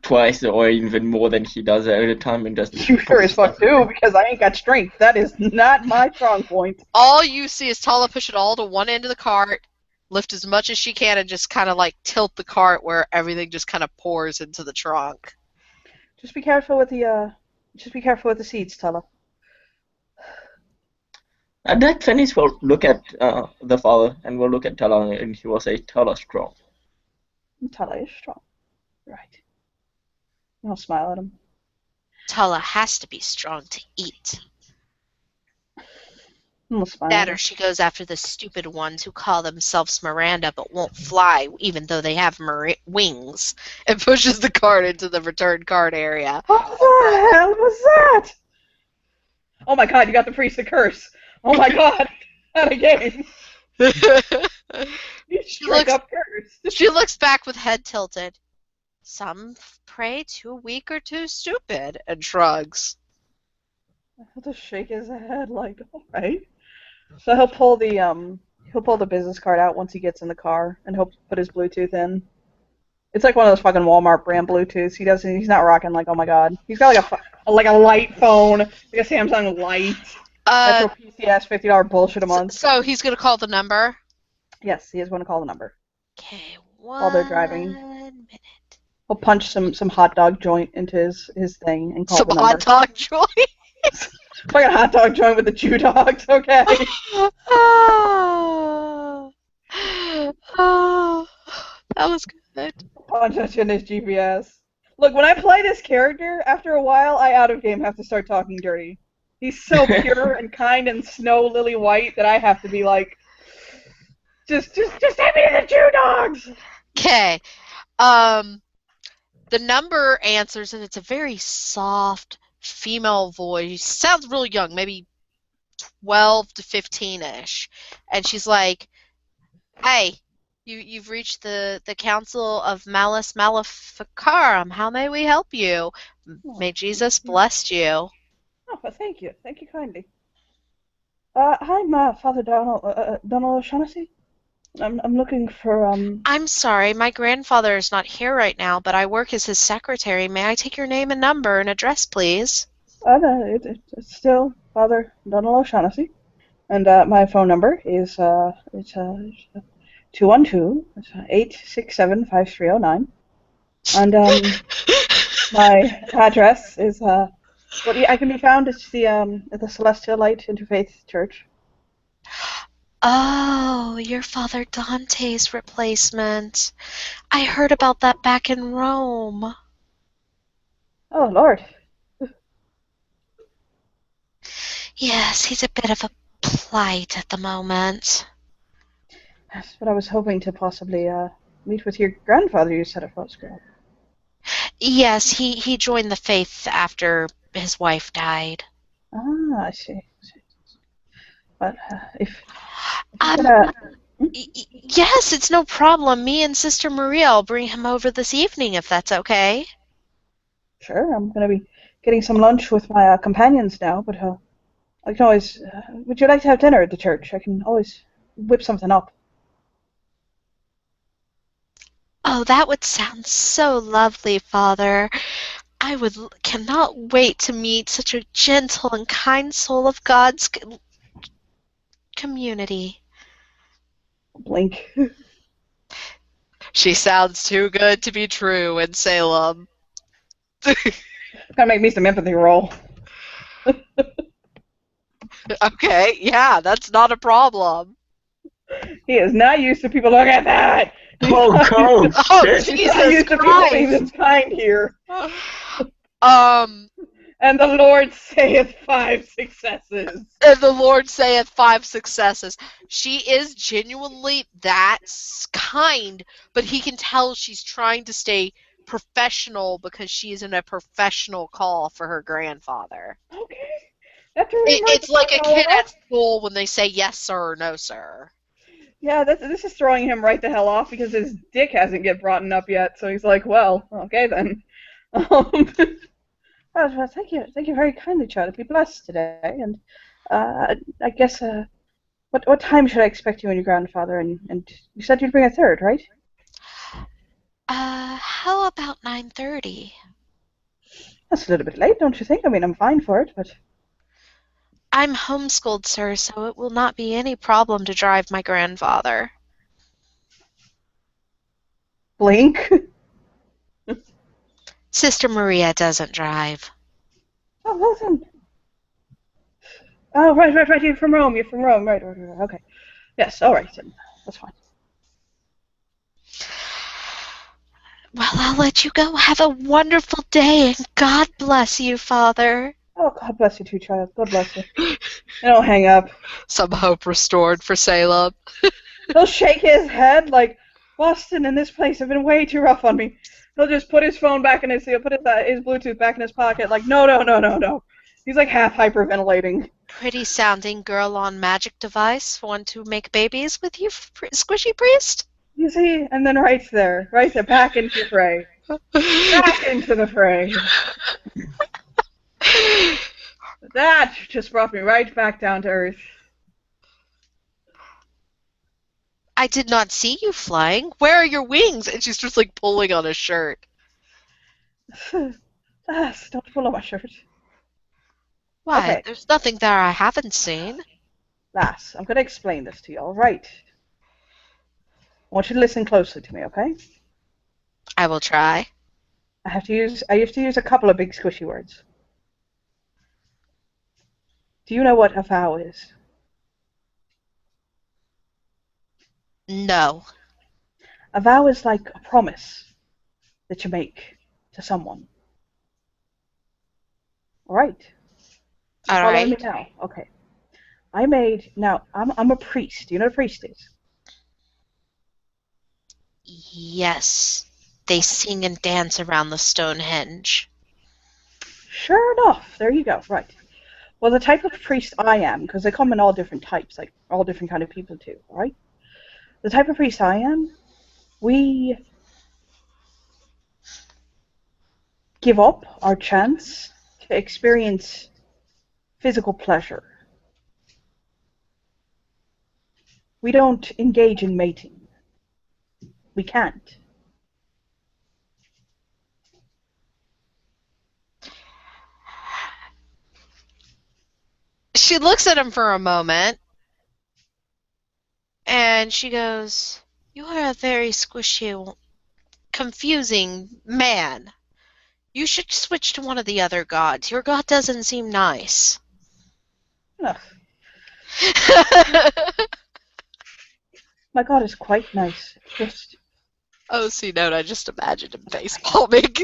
twice or even more than he does at a time, and just. You sure as fuck do, because I ain't got strength. That is not my strong point. All you see is Tala push it all to one end of the cart, lift as much as she can, and just kind of tilt the cart where everything just kind of pours into the trunk. Just be careful with the seats, Tala. At that, Fenris will look at the father and will look at Tala, and he will say, "Tala strong." Tala is strong. Right. I'll smile at him. Tala has to be strong to eat. That or she goes after the stupid ones who call themselves Miranda but won't fly even though they have wings, and pushes the cart into the return cart area. What the hell was that? Oh my god, you got the priest to curse. Oh my god, not again. She looks back with head tilted. Some pray too weak or too stupid, and shrugs. He'll just shake his head alright. So he'll pull the he'll pull the business card out once he gets in the car, and he'll put his Bluetooth in. It's like one of those fucking Walmart brand Bluetooths. He's not rocking like, oh my god. He's got like a light phone, like a Samsung Light. That's what PCS $50 bullshit a month. So he's gonna call the number? Yes, he is going to call the number. Okay, While they're driving. 1 minute. He'll punch some hot dog joint into his thing and call Some the number. hot dog joint. Fucking hot dog joint with the Jew dogs, okay? Oh, that was good. Punch that shit in his GPS. Look, when I play this character, after a while, I out of game have to start talking dirty. He's so pure and kind and snow lily white that I have to be like, just send me to the Jew dogs. Okay. The number answers, and it's a very soft female voice. Sounds really young, maybe 12 to 15-ish. And she's like, "Hey, you've reached the Council of Malus Maleficarum. How may we help you? May Jesus bless you." Oh, well, thank you. Thank you kindly. I'm Father Donald O'Shaughnessy. I'm looking for I'm sorry, my grandfather is not here right now, but I work as his secretary. May I take your name and number and address, please? It's still Father Donald O'Shaughnessy, and my phone number is 212-867-5309, and my address is I can be found at the Celestial Light Interfaith Church. Oh, you're Father Dante's replacement. I heard about that back in Rome. Oh, Lord. Yes, he's a bit of a plight at the moment. That's what I was hoping to possibly meet with your grandfather you said it was, girl. Yes, he joined the faith after his wife died. Ah, I see. But if yes, it's no problem. Me and Sister Maria will bring him over this evening if that's okay. Sure, I'm going to be getting some lunch with my companions now, but I can always... would you like to have dinner at the church? I can always whip something up. Oh, that would sound so lovely, Father. I cannot wait to meet such a gentle and kind soul of God's community. Blink. She sounds too good to be true in Salem. Gotta make me some empathy roll. Okay, yeah, that's not a problem. He is not used to people. Look at that. Oh, God. Oh, Shit. He's not used to people being Jesus this kind here. Christ! And the Lord saith 5 successes. And the Lord saith 5 successes. She is genuinely that kind, but he can tell she's trying to stay professional because she is in a professional call for her grandfather. Okay. It's like a kid at school when they say yes sir or no sir. Yeah, this is throwing him right the hell off because his dick hasn't get brought up yet. So he's like, well, okay then. Well, thank you very kindly, Charlie. Be blessed today. And I guess what time should I expect you and your grandfather? And you said you'd bring a third, right? How about 9:30? That's a little bit late, don't you think? I mean, I'm fine for it, but I'm homeschooled, sir, so it will not be any problem to drive my grandfather. blink. Sister Maria doesn't drive. Oh, listen. Oh, right. You're from Rome. Right. Okay. Yes. All right. Then. That's fine. Well, I'll let you go. Have a wonderful day, and God bless you, Father. Oh, God bless you too, child. God bless you. And I'll hang up. Some hope restored for Salem. He'll shake his head like, Boston and this place have been way too rough on me. He'll just put his phone back in his, he'll put his Bluetooth back in his pocket like, no. He's like half hyperventilating. Pretty sounding girl on magic device. Want to make babies with you, Squishy Priest? You see? And then right there, back into the fray. Back into the fray. That just brought me right back down to earth. I did not see you flying. Where are your wings? And she's just like pulling on his shirt. Lass, don't pull on my shirt. Why? Okay. There's nothing there I haven't seen. Lass, I'm going to explain this to you, all right? I want you to listen closely to me, okay? I will try. I have to use a couple of big squishy words. Do you know what a vow is? No. A vow is like a promise that you make to someone. All right. You All following me right. now? Okay. I'm a priest. Do you know what a priest is? Yes. They sing and dance around the Stonehenge. Sure enough. There you go. Right. Well, the type of priest I am, because they come in all different types, like all different kind of people too, all right? The type of priest I am, we give up our chance to experience physical pleasure. We don't engage in mating. We can't. She looks at him for a moment and she goes, "You are a very squishy, confusing man. You should switch to one of the other gods. Your god doesn't seem nice." Ugh, my God is quite nice. Just Oh, see, no, I just imagined him face palming.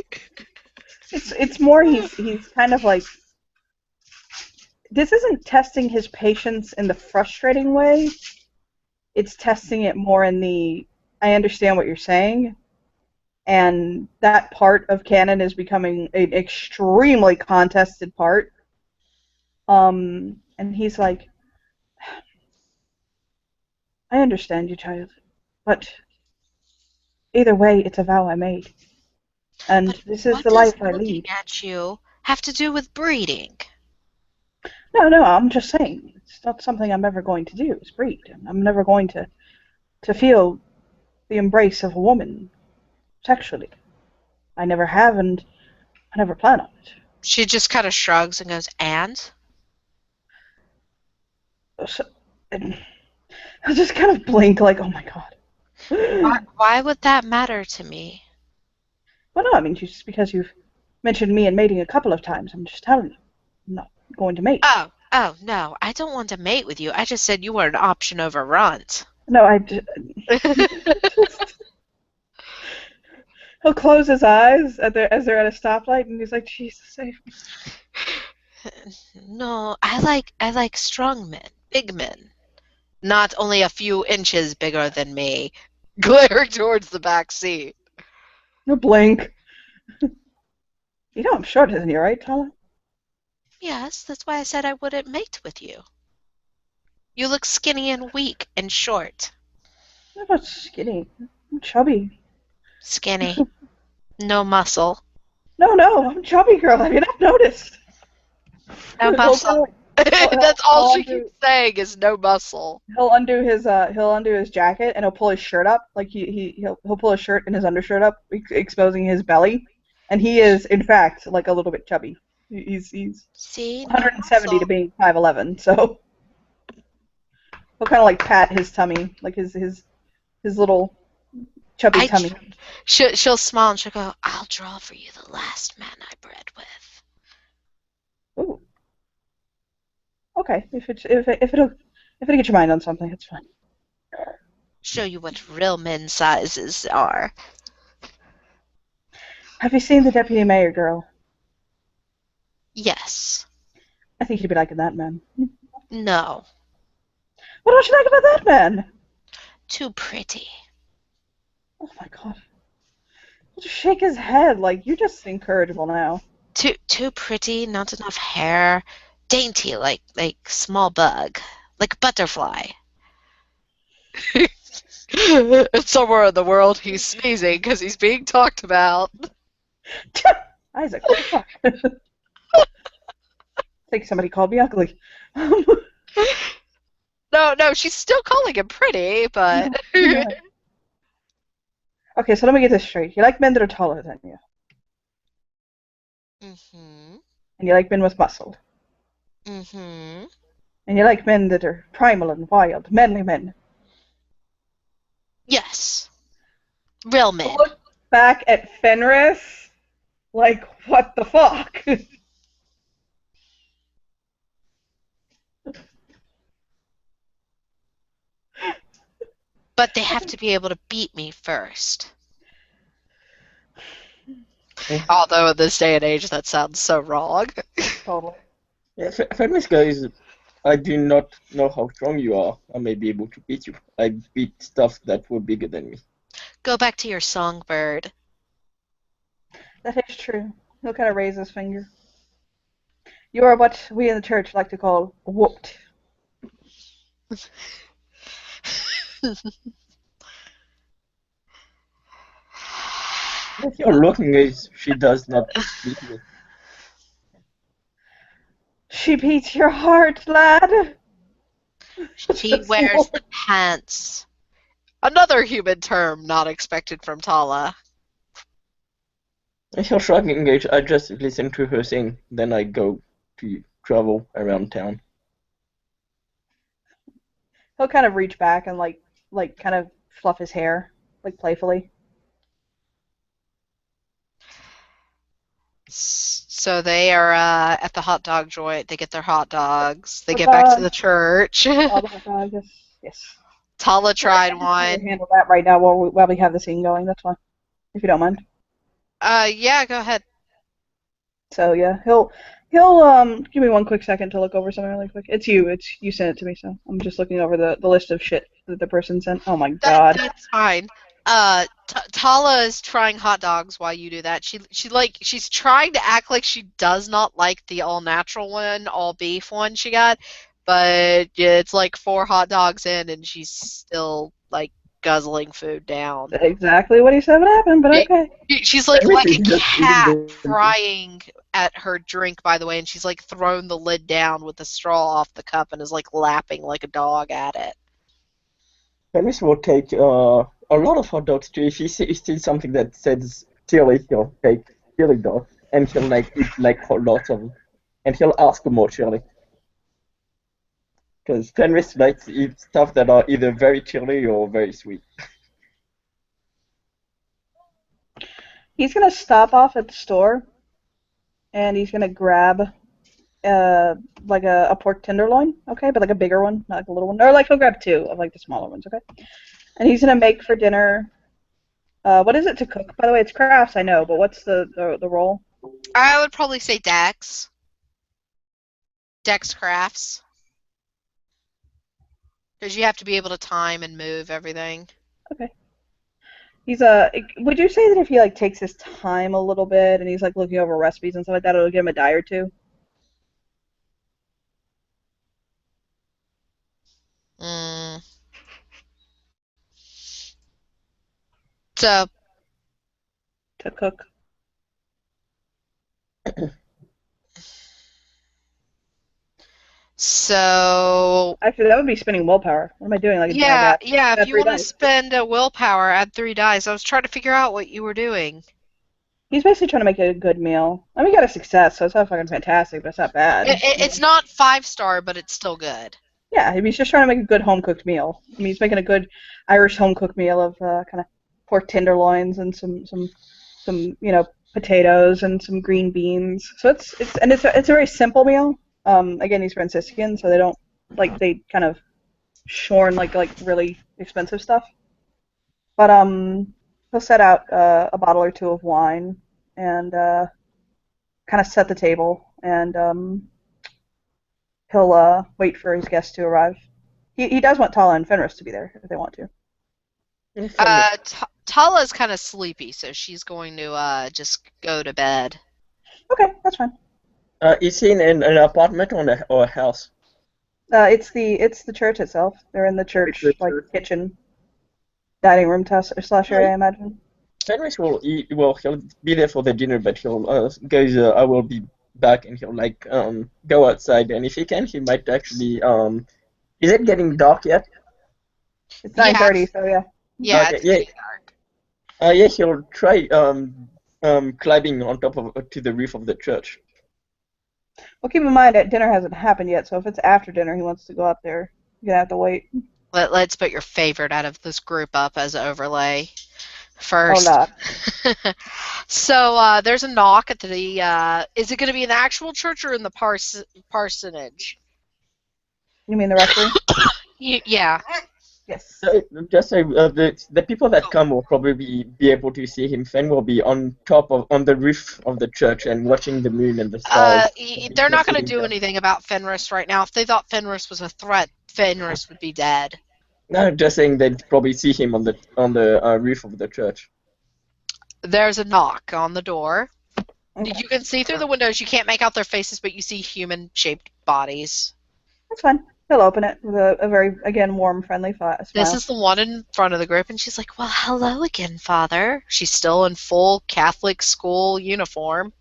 it's more he's kind of like, this isn't testing his patience in the frustrating way. It's testing it more in the, I understand what you're saying, and that part of canon is becoming an extremely contested part. And he's like, I understand you, child, but either way, it's a vow I made, and But this is what the does life I looking lead. at you have to do with breeding? No, I'm just saying, it's not something I'm ever going to do, is breed. I'm never going to feel the embrace of a woman sexually. I never have, and I never plan on it. She just kind of shrugs and goes, "And?" So, and I just kind of blink like, oh my God. Why would that matter to me? Well, no, I mean, just because you've mentioned me and mating a couple of times, I'm just telling you, I'm not going to mate. Oh, no, I don't want to mate with you. I just said you were an option over Runt. No, he'll close his eyes as they're at a stoplight, and he's like, Jesus, save me. No, I like strong men, big men. Not only a few inches bigger than me. Glaring towards the back seat. No blink. You know I'm shorter than you, right, Tala? Yes, that's why I said I wouldn't mate with you. You look skinny and weak and short. I'm not skinny. I'm chubby. Skinny. No muscle. No, I'm chubby, girl. Have you not noticed? No muscle. That's all she keeps saying is no muscle. He'll undo his jacket, and he'll pull his shirt up, like he'll pull his shirt and his undershirt up, exposing his belly, and he is in fact like a little bit chubby. He's See, no 170 muscle. to being 5'11", so he'll kind of like pat his tummy, like his little chubby tummy. She'll smile and she'll go, "I'll draw for you the last man I bred with." Ooh. Okay, if it'll get your mind on something, it's fine. Show you what real men's sizes are. Have you seen the deputy mayor girl? Yes. I think you'd be liking that man. No. What don't you like about that man? Too pretty. Oh my God. He'll just shake his head like you're just incorrigible now. Too pretty, not enough hair. Dainty, like small bug. Like a butterfly. Somewhere in the world he's sneezing because he's being talked about. Isaac, what the fuck? I think somebody called me ugly. No, no, she's still calling him pretty, but Yeah. Okay, so let me get this straight. You like men that are taller than you, mm-hmm, and you like men with muscle, mm-hmm. and you like men that are primal and wild, manly men. Yes, real men. Look back at Fenris, like, what the fuck? But they have to be able to beat me first. Although in this day and age, that sounds so wrong. Totally. Yeah, Fenris goes, I do not know how strong you are. I may be able to beat you. I beat stuff that were bigger than me. Go back to your songbird. That is true. He'll kind of raise his finger. You are what we in the church like to call whooped. If you're looking as she does not beat me. She beats your heart, lad. She wears the pants. Another human term not expected from Tala. If you're shrugging engage, I just listen to her sing, then I go to travel around town. He'll kind of reach back and like kind of fluff his hair, like playfully. So they are at the hot dog joint. They get their hot dogs. They Hot get back to dog. the church. Oh, the hot dog, yes, yes. Tala tried I can one. handle that right now while we have the scene going. That's fine, if you don't mind. Yeah, go ahead. So yeah, he'll give me one quick second to look over something really quick. It's you sent it to me, so I'm just looking over the list of shit that the person sent. Oh my god. That's fine. Tala is trying hot dogs while you do that. She's trying to act like she does not like the all natural one, all beef one she got, but it's like 4 hot dogs in and she's still like guzzling food down. Exactly what he said would happen, but okay. She's like a Everything's just cat eating the- frying at her drink, by the way, and she's like thrown the lid down with the straw off the cup and is like lapping like a dog at it. Fenris will take a lot of hot dogs too. If he sees something that says chili, he'll take chili dog, and he'll like eat like lots of them, and he'll ask for more chili. Because Fenris likes to eat stuff that are either very chili or very sweet. He's gonna stop off at the store, and he's gonna grab like a pork tenderloin, okay, but like a bigger one, not like a little one, or like he'll grab 2 of like the smaller ones, okay. And he's gonna make for dinner. What is it to cook? By the way, it's crafts, I know, but what's the role? I would probably say Dex. Dex crafts. Because you have to be able to time and move everything. Okay. He's would you say that if he like takes his time a little bit and he's like looking over recipes and stuff like that, it'll give him a die or 2? Mm. So, To cook? Actually, that would be spending willpower. What am I doing? Like yeah, add if you 3 want to dice. spend a willpower, add 3 dice. I was trying to figure out what you were doing. He's basically trying to make it a good meal. I mean, he got a success, so it's not fucking fantastic, but it's not bad. It's not 5-star, but it's still good. Yeah, he's just trying to make a good home cooked meal. I mean, he's making a good Irish home cooked meal of kind of pork tenderloins and some potatoes and some green beans. So it's a very simple meal. Again, he's Franciscan, so they kind of shorn like really expensive stuff. But he'll set out a bottle or 2 of wine and kind of set the table, and he'll wait for his guests to arrive. He does want Tala and Fenris to be there if they want to. Tala's kind of sleepy, so she's going to just go to bed. Okay, that's fine. Is he in an apartment or a house? It's the church itself. They're in the church kitchen, dining room slash area, I imagine. Fenris will eat. Well, he'll be there for the dinner, but he'll goes. I will be back, and he'll go outside, and if he can, he might actually Is it getting dark yet? It's Yeah. 9:30, so yeah. Yeah, Okay, it's yeah. getting dark. Yeah, he'll try climbing on top of to the roof of the church. Well, keep in mind that dinner hasn't happened yet, so if it's after dinner he wants to go out there, you're gonna have to wait. Let's put your favorite out of this group up as overlay Oh, first. Lord. So there's a knock at the. Is it going to be in the actual church or in the parsonage? You mean the rectory? Yeah. Yes. So, just so the people that come will probably be able to see him. Fen will be on the roof of the church and watching the moon and the stars. He'll be They're not just going to sitting do there. anything about Fenris right now. If they thought Fenris was a threat, Fenris would be dead. No, just saying they'd probably see him on the roof of the church. There's a knock on the door. Okay. You can see through the windows. You can't make out their faces, but you see human-shaped bodies. That's fine. He'll open it with a very, again, warm, friendly smile. This is the one in front of the group, and she's like, "Well, hello again, Father." She's still in full Catholic school uniform,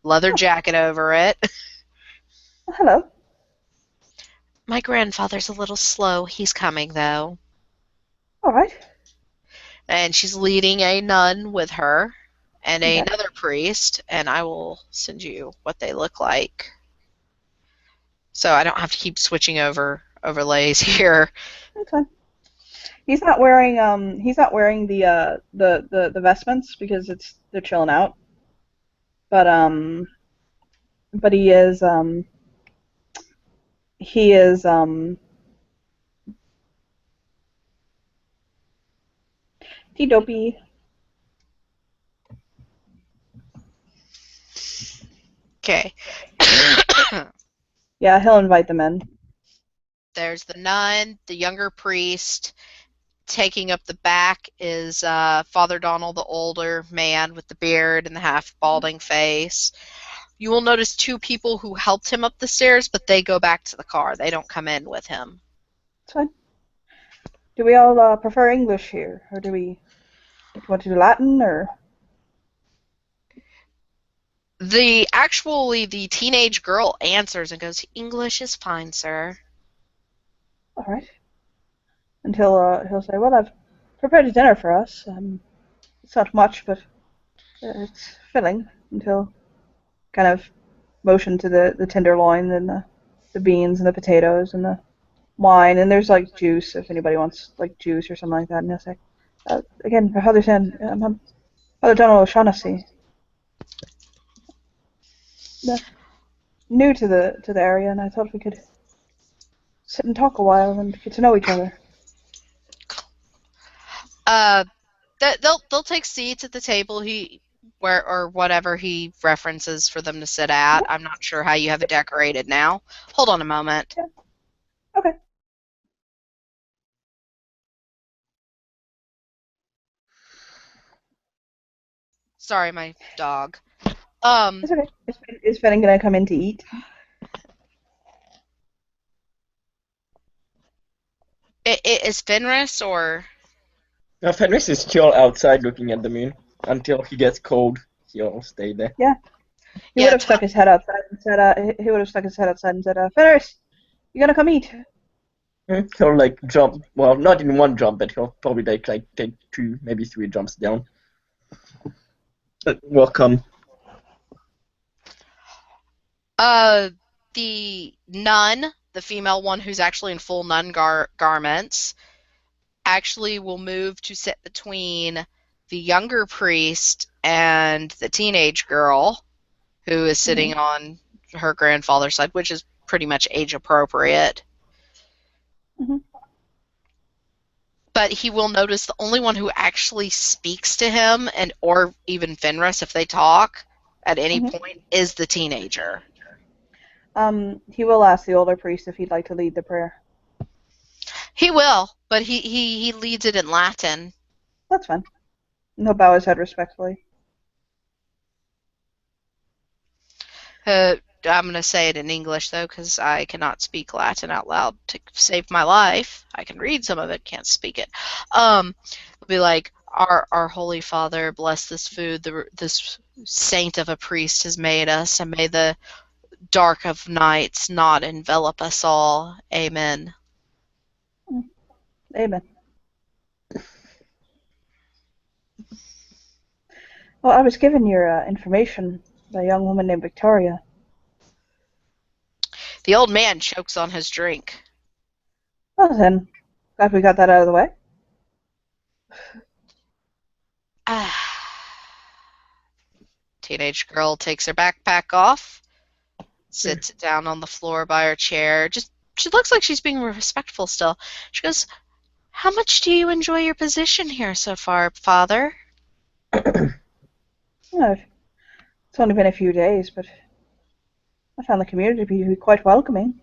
leather jacket over it. Well, hello. My grandfather's a little slow. He's coming, though. All right. And she's leading a nun with her and Okay. another priest, and I will send you what they look like. So I don't have to keep switching over overlays here. That's fine. He's not wearing the vestments because they're chilling out. But he is dopey. Okay. Yeah, he'll invite them in. There's the nun, the younger priest. Taking up the back is Father Donald, the older man with the beard and the half balding face. You will notice two people who helped him up the stairs, but they go back to the car. They don't come in with him. It's fine. Do we all prefer English here, or do we want to do Latin, or? The teenage girl answers and goes, "English is fine, sir." All right. And he'll say, "Well, I've prepared a dinner for us. It's not much, but it's filling." And he'll kind of motion to the tenderloin and the beans and the potatoes and the wine, and there's like juice if anybody wants like juice or something like that. And he'll say, again, Father San, Father Donald O'Shaughnessy, new to the area, and I thought we could sit and talk a while and get to know each other. They'll take seats at the table or whatever he references for them to sit at. I'm not sure how you have it decorated now. Hold on a moment. Yeah. Okay. Sorry, my dog. It's okay. Is Fenning gonna come in to eat? Is Fenris or Now, Fenris is still outside looking at the moon until he gets cold. He'll stay there. Yeah. He Yeah, would have stuck his head outside and said, he would have stuck his head outside and said, Fenris, you gonna come eat? He'll like jump. Well, not in one jump, but he'll probably take 2, maybe 3 jumps down. Welcome. the nun, the female one who's actually in full nun garments, actually will move to sit between the younger priest and the teenage girl who is sitting on her grandfather's side, which is pretty much age appropriate. Mm-hmm. But he will notice the only one who actually speaks to him, and or even Fenris if they talk at any point, is the teenager. He will ask the older priest if he'd like to lead the prayer. He will, but he leads it in Latin. That's fine. And he'll bow his head respectfully. I'm going to say it in English, though, because I cannot speak Latin out loud to save my life. I can read some of it, can't speak it. It'll be like, our Holy Father, bless this food this saint of a priest has made us, and may the dark of nights not envelop us all. Amen. Amen. Well, I was given your information by a young woman named Victoria. The old man chokes on his drink. Well then, glad we got that out of the way. Teenage girl takes her backpack off, sits down on the floor by her chair. She looks like she's being respectful still. She goes, "How much do you enjoy your position here so far, Father?" Well, it's only been a few days, but I found the community to be quite welcoming.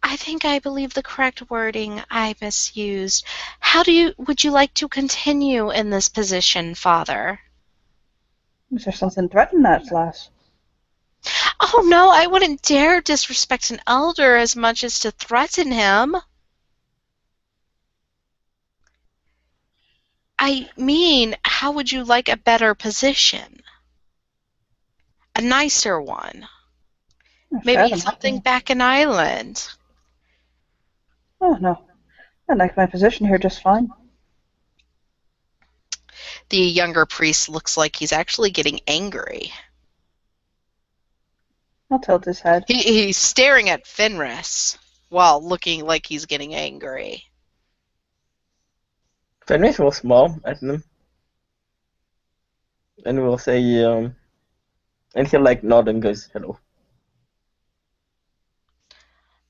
I think I believe the correct wording I misused. Would you like to continue in this position, Father? Is there something threatening that lass? Oh no, I wouldn't dare disrespect an elder as much as to threaten him. I mean, how would you like a better position? A nicer one? Maybe Fathom, something back in Ireland? Oh no, I like my position here just fine. The younger priest looks like he's actually getting angry. I'll tilt his head. He's staring at Fenris while looking like he's getting angry. Fenris will smile at them. And will say, and he'll like nod and goes, hello.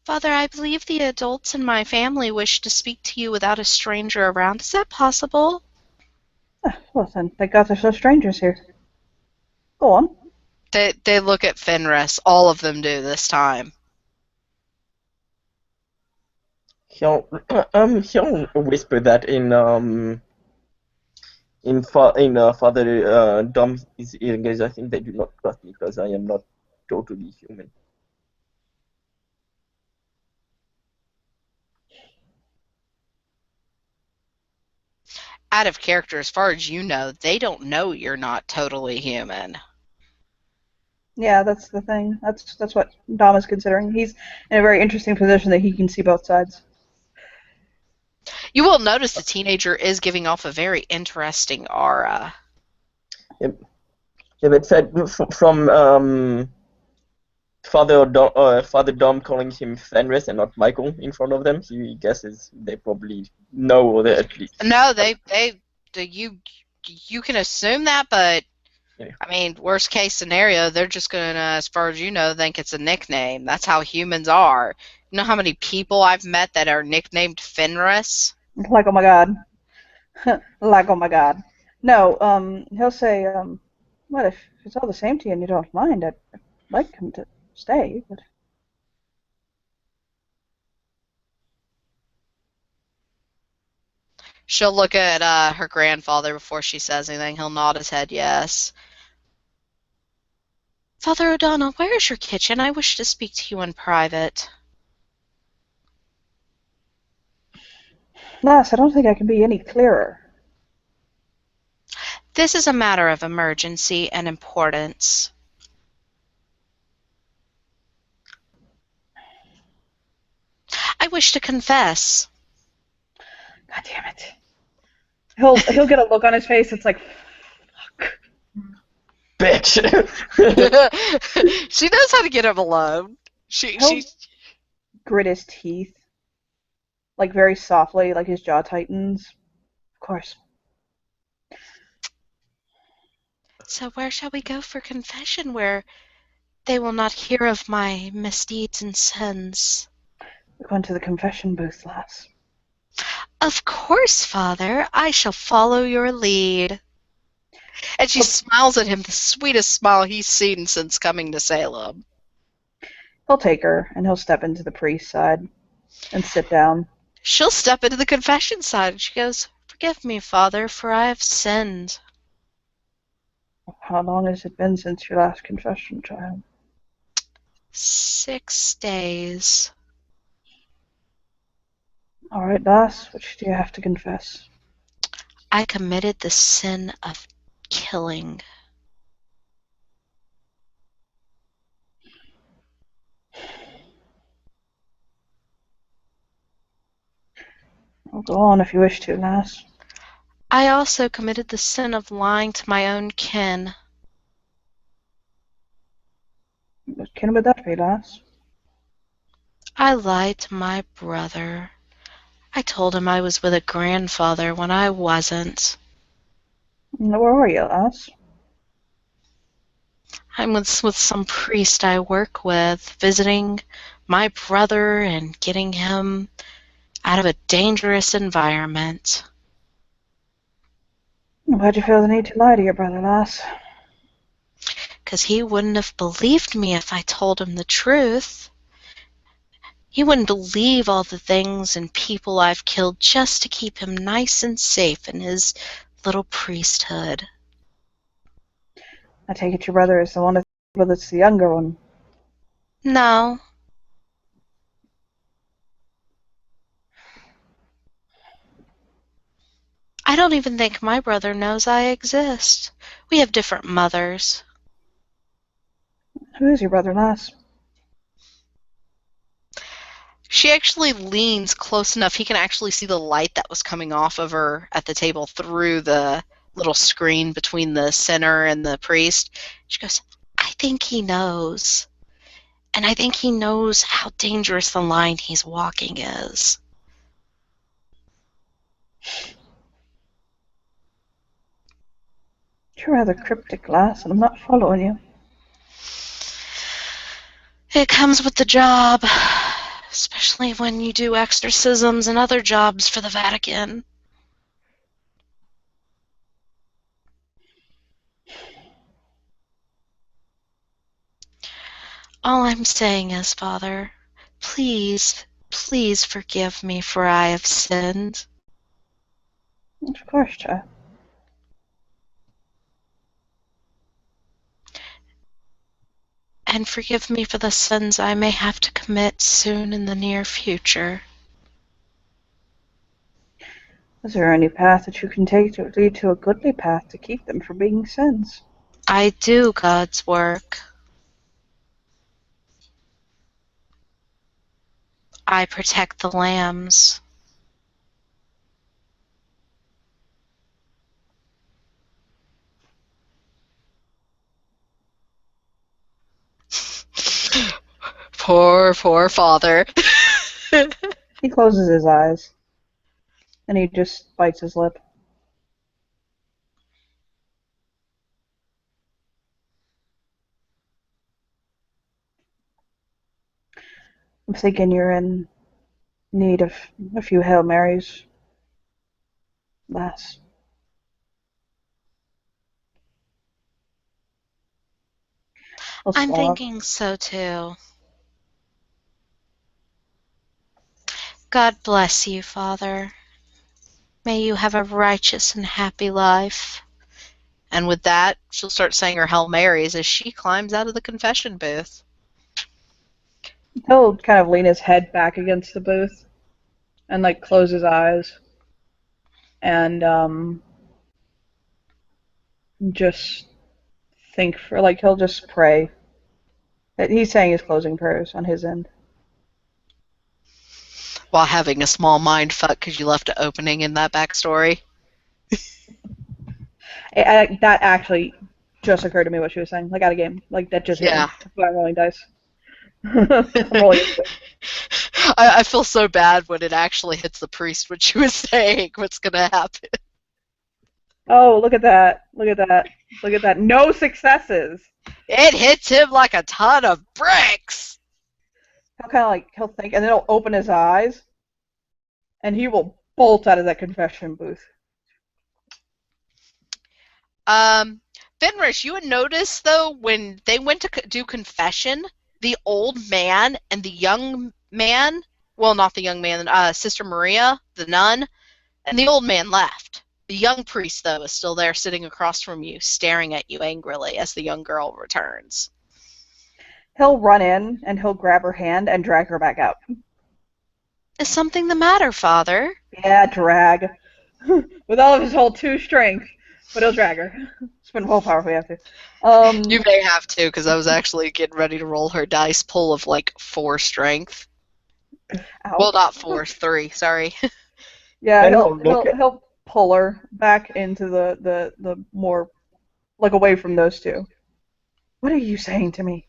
Father, I believe the adults in my family wish to speak to you without a stranger around. Is that possible? Well then, thank God there's no strangers here. Go on. They look at Fenris. All of them do this time. He'll whisper that in Father Dom's ear, guys. I think they do not trust me because I am not totally human. Out of character, as far as you know, they don't know you're not totally human. Yeah, that's the thing. That's what Dom is considering. He's in a very interesting position that he can see both sides. You will notice the teenager is giving off a very interesting aura. Yep. Yeah, but said from Father Dom calling him Fenris and not Michael in front of them, he guesses they probably know, or they at least. No, you can assume that, but Yeah. I mean, worst case scenario, they're just gonna, as far as you know, think it's a nickname. That's how humans are. You know how many people I've met that are nicknamed Fenris? Like, oh my God. Like, oh my God. No, he'll say, what if it's all the same to you and you don't mind? I'd like him to stay, but She'll look at her grandfather before she says anything. He'll nod his head yes. Father O'Donnell, where is your kitchen? I wish to speak to you in private. lass, I don't think I can be any clearer. This is a matter of emergency and importance. I wish to confess. God damn it. He'll get a look on his face. It's like, fuck. Bitch! She knows how to get him alone. He'll grit his teeth, like very softly, like his jaw tightens. Of course. So where shall we go for confession, where they will not hear of my misdeeds and sins? We're going to the confession booth, lass. Of course, Father. I shall follow your lead. And she smiles at him, the sweetest smile he's seen since coming to Salem. He'll take her, and he'll step into the priest's side and sit down. She'll step into the confession side, and she goes, "Forgive me, Father, for I have sinned." How long has it been since your last confession, child? 6 days. All right, lass, which do you have to confess? I committed the sin of killing. Well, go on if you wish to, lass. I also committed the sin of lying to my own kin. What kin would that be, lass? I lied to my brother. I told him I was with a grandfather when I wasn't. Where are you, lass? I'm with some priest I work with, visiting my brother and getting him out of a dangerous environment. Why'd you feel the need to lie to your brother, lass? 'Cause he wouldn't have believed me if I told him the truth. He wouldn't believe all the things and people I've killed just to keep him nice and safe in his little priesthood. I take it your brother is the one that's the younger one. No. I don't even think my brother knows I exist. We have different mothers. Who is your brother, lass? She actually leans close enough he can actually see the light that was coming off of her at the table through the little screen between the center and the priest. She goes, I think he knows. And I think he knows how dangerous the line he's walking is. You're rather cryptic, lass, and I'm not following you. It comes with the job, especially when you do exorcisms and other jobs for the Vatican. All I'm saying is, Father, please, please forgive me for I have sinned. Of course, child. And forgive me for the sins I may have to commit soon in the near future. Is there any path that you can take to lead to a goodly path to keep them from being sins? I do God's work. I protect the lambs. Poor father. He closes his eyes, and he just bites his lip. I'm thinking you're in need of a few Hail Marys, lass. I'm thinking so too. God bless you, Father. May you have a righteous and happy life. And with that, she'll start saying her Hail Marys as she climbs out of the confession booth. He'll kind of lean his head back against the booth and like close his eyes and just think for like he'll just pray. He's saying his closing prayers on his end. While having a small mind fuck because you left an opening in that backstory. That actually just occurred to me what she was saying, like out of game. Like that just hit me. That's why I'm rolling dice. I'm rolling I feel so bad when it actually hits the priest what she was saying. What's gonna happen? Oh, look at that. Look at that. Look at that. No successes. It hits him like a ton of bricks. He'll kind of like, he'll think, and then he'll open his eyes, and he will bolt out of that confession booth. Fenris, you would notice, though, when they went to do confession, the old man and the young man, well, not the young man, Sister Maria, the nun, and the old man left. The young priest, though, is still there sitting across from you, staring at you angrily as the young girl returns. He'll run in, and he'll grab her hand and drag her back out. Is something the matter, Father? Yeah, drag. With all of his whole 2 strength, but he'll drag her. Spend willpower if we have to. You may have to, because I was actually getting ready to roll her dice pull of, like, 4 strength. Ow. Well, not 4, 3, sorry. Yeah, I know. he'll pull her back into the more like away from those two. What are you saying to me?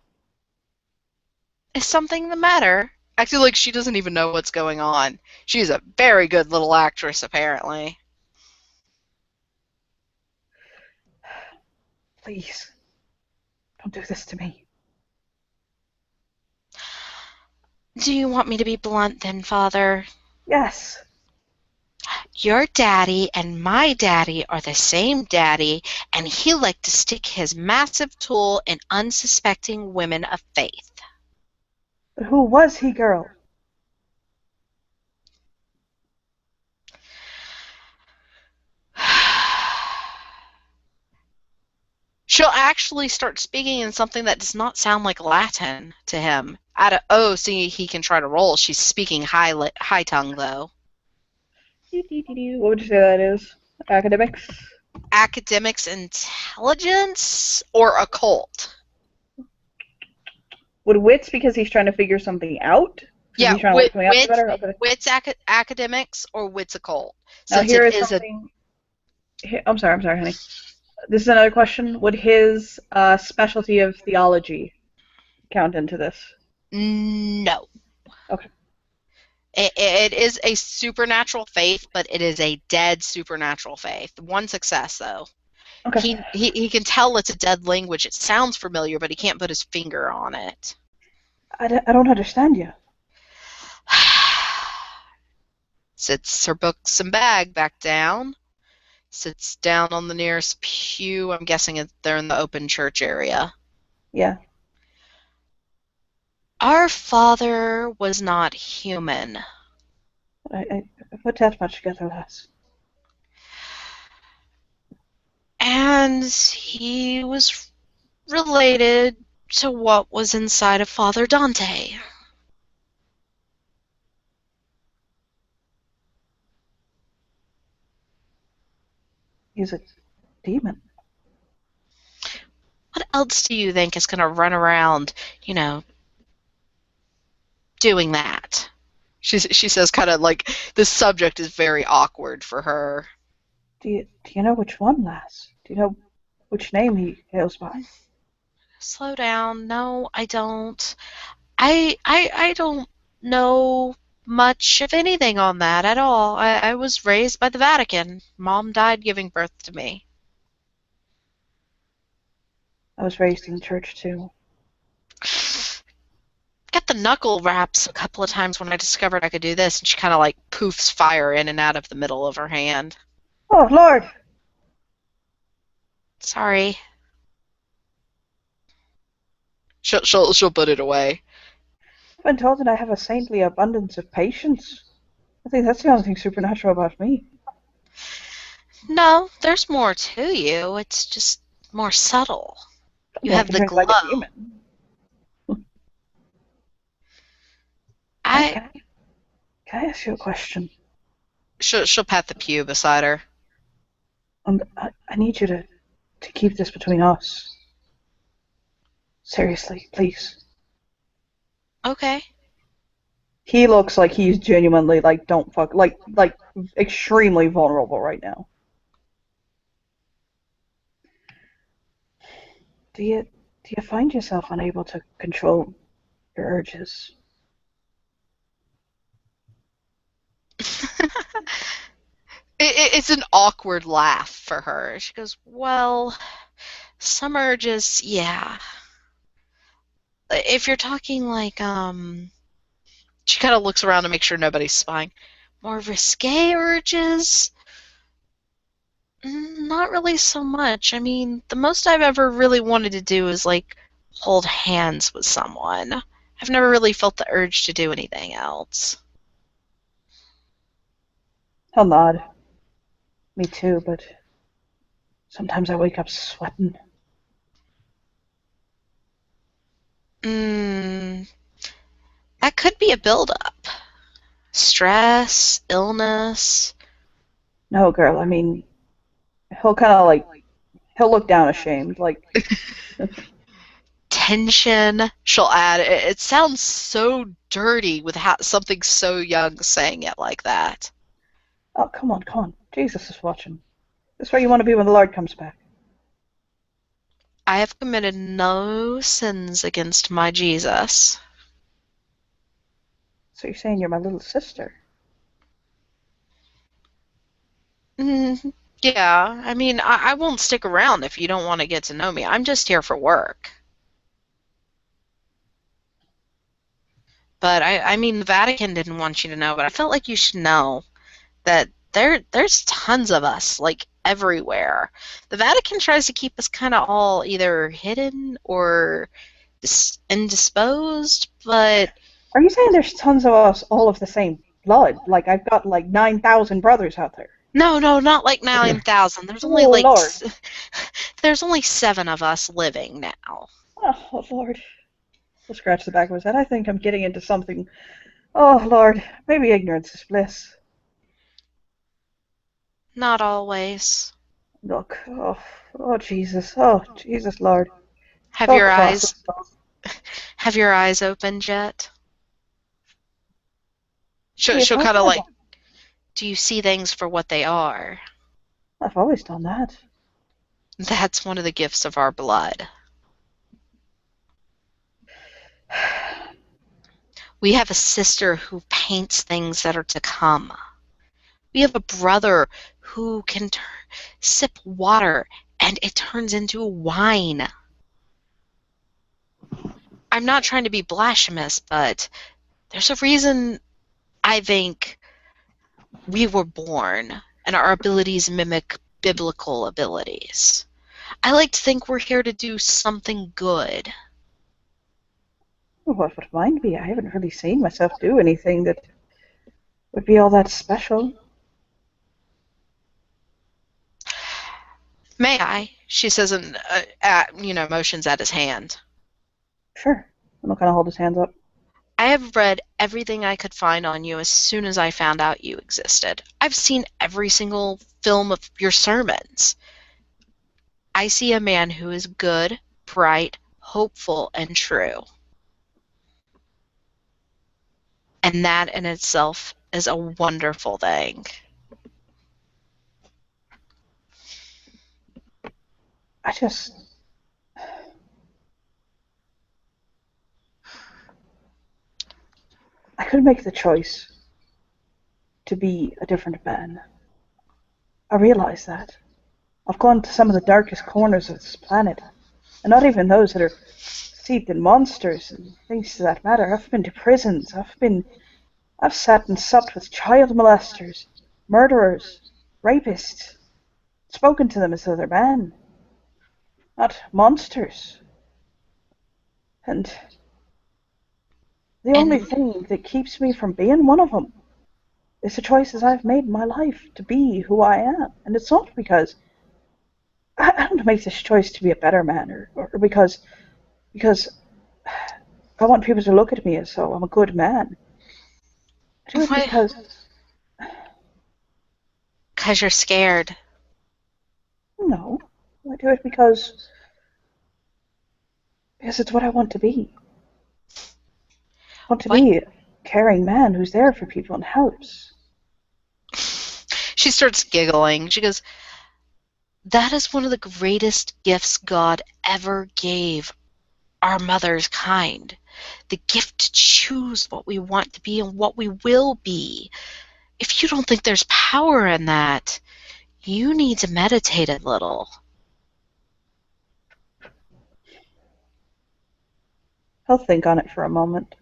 Is something the matter? Acting like she doesn't even know what's going on. She's a very good little actress, apparently. Please, don't do this to me. Do you want me to be blunt then, Father? Yes. Your daddy and my daddy are the same daddy, and he liked to stick his massive tool in unsuspecting women of faith. But who was he, girl? She'll actually start speaking in something that does not sound like Latin to him. See, he can try to roll. She's speaking high tongue, though. What would you say that is? Academics? Academics intelligence or occult? Would wits because he's trying to figure something out? Yeah, he's trying to work something out better? Okay. wits academics or wits occult. Now Since here it is is something. I'm sorry, honey. This is another question. Would his specialty of theology count into this? No. Okay. It is a supernatural faith, but it is a dead supernatural faith. One success, though. Okay. He can tell it's a dead language. It sounds familiar, but he can't put his finger on it. I don't understand you. Sits her books and bag back down. Sits down on the nearest pew. I'm guessing they're in the open church area. Yeah. Our father was not human. I put that much together, lass. And he was related to what was inside of Father Dante. He's a demon. What else do you think is going to run around, doing that? She says kind of like this subject is very awkward for her. Do you know which one, lass? Do you know which name he hails by? Slow down. No, I don't. I don't know much of anything on that at all. I was raised by the Vatican. Mom died giving birth to me. I was raised in the church too. Got the knuckle wraps a couple of times when I discovered I could do this, and she kind of like poofs fire in and out of the middle of her hand. Oh, Lord! Sorry. She'll put it away. I've been told that I have a saintly abundance of patience. I think that's the only thing supernatural about me. No, there's more to you. It's just more subtle. You have the glow. Like a demon. Can I ask you a question? She'll pat the pew beside her. I need you to keep this between us. Seriously, please. Okay. He looks like he's genuinely like extremely vulnerable right now. Do you find yourself unable to control your urges? It's an awkward laugh for her. She goes, well, some urges, yeah. If you're talking like, she kind of looks around to make sure nobody's spying. More risque urges? Not really so much. I mean, the most I've ever really wanted to do is, like, hold hands with someone. I've never really felt the urge to do anything else. He'll nod. Me too, but sometimes I wake up sweating. That could be a buildup. Stress, illness. No, girl, I mean, he'll kind of he'll look down ashamed, like. Tension, she'll add. It sounds so dirty with something so young saying it like that. Oh, come on, come on. Jesus is watching. This is where you want to be when the Lord comes back. I have committed no sins against my Jesus. So you're saying you're my little sister? Yeah, I mean, I won't stick around if you don't want to get to know me. I'm just here for work. But I mean, the Vatican didn't want you to know, but I felt like you should know that there's tons of us, like everywhere. The Vatican tries to keep us kind of all either hidden or indisposed, but Are you saying there's tons of us all of the same blood? Like I've got like 9,000 brothers out there. no, not like 9,000. There's only Oh, like Lord. there's only 7 of us living now. Oh, Lord. He'll scratch the back of his head. I think I'm getting into something. Oh, Lord. Maybe ignorance is bliss. Not always. Look. Oh, Jesus. Oh, Jesus, Lord. Have Oh, your cross. have your eyes opened yet? What are you She'll kind talking of like, about? do you see things for what they are? I've always done that. That's one of the gifts of our blood. We have a sister who paints things that are to come. We have a brother who can sip water and it turns into wine. I'm not trying to be blasphemous, but there's a reason I think we were born and our abilities mimic biblical abilities. I like to think we're here to do something good. What would mine be? I haven't really seen myself do anything that would be all that special. May I? She says, and motions at his hand. Sure. And I'll kind of hold his hands up. I have read everything I could find on you as soon as I found out you existed. I've seen every single film of your sermons. I see a man who is good, bright, hopeful, and true. And that in itself is a wonderful thing. I could make the choice to be a different man. I realize that. I've gone to some of the darkest corners of this planet, and not even those that are steeped in monsters and things to that matter. I've been to prisons. I've sat and supped with child molesters, murderers, rapists, spoken to them as though they're men, not monsters. And the only And thing that keeps me from being one of them is the choices I've made in my life to be who I am. And it's not because I don't make this choice to be a better man or because I want people to look at me as though I'm a good man. I do it why? because, Because you're scared. no, I do it because it's what I want to be. I want to Why? be a caring man who's there for people and helps. She starts giggling. She goes, that is one of the greatest gifts God ever gave our mother's kind. The gift to choose what we want to be and what we will be. If you don't think there's power in that, you need to meditate a little. I'll think on it for a moment.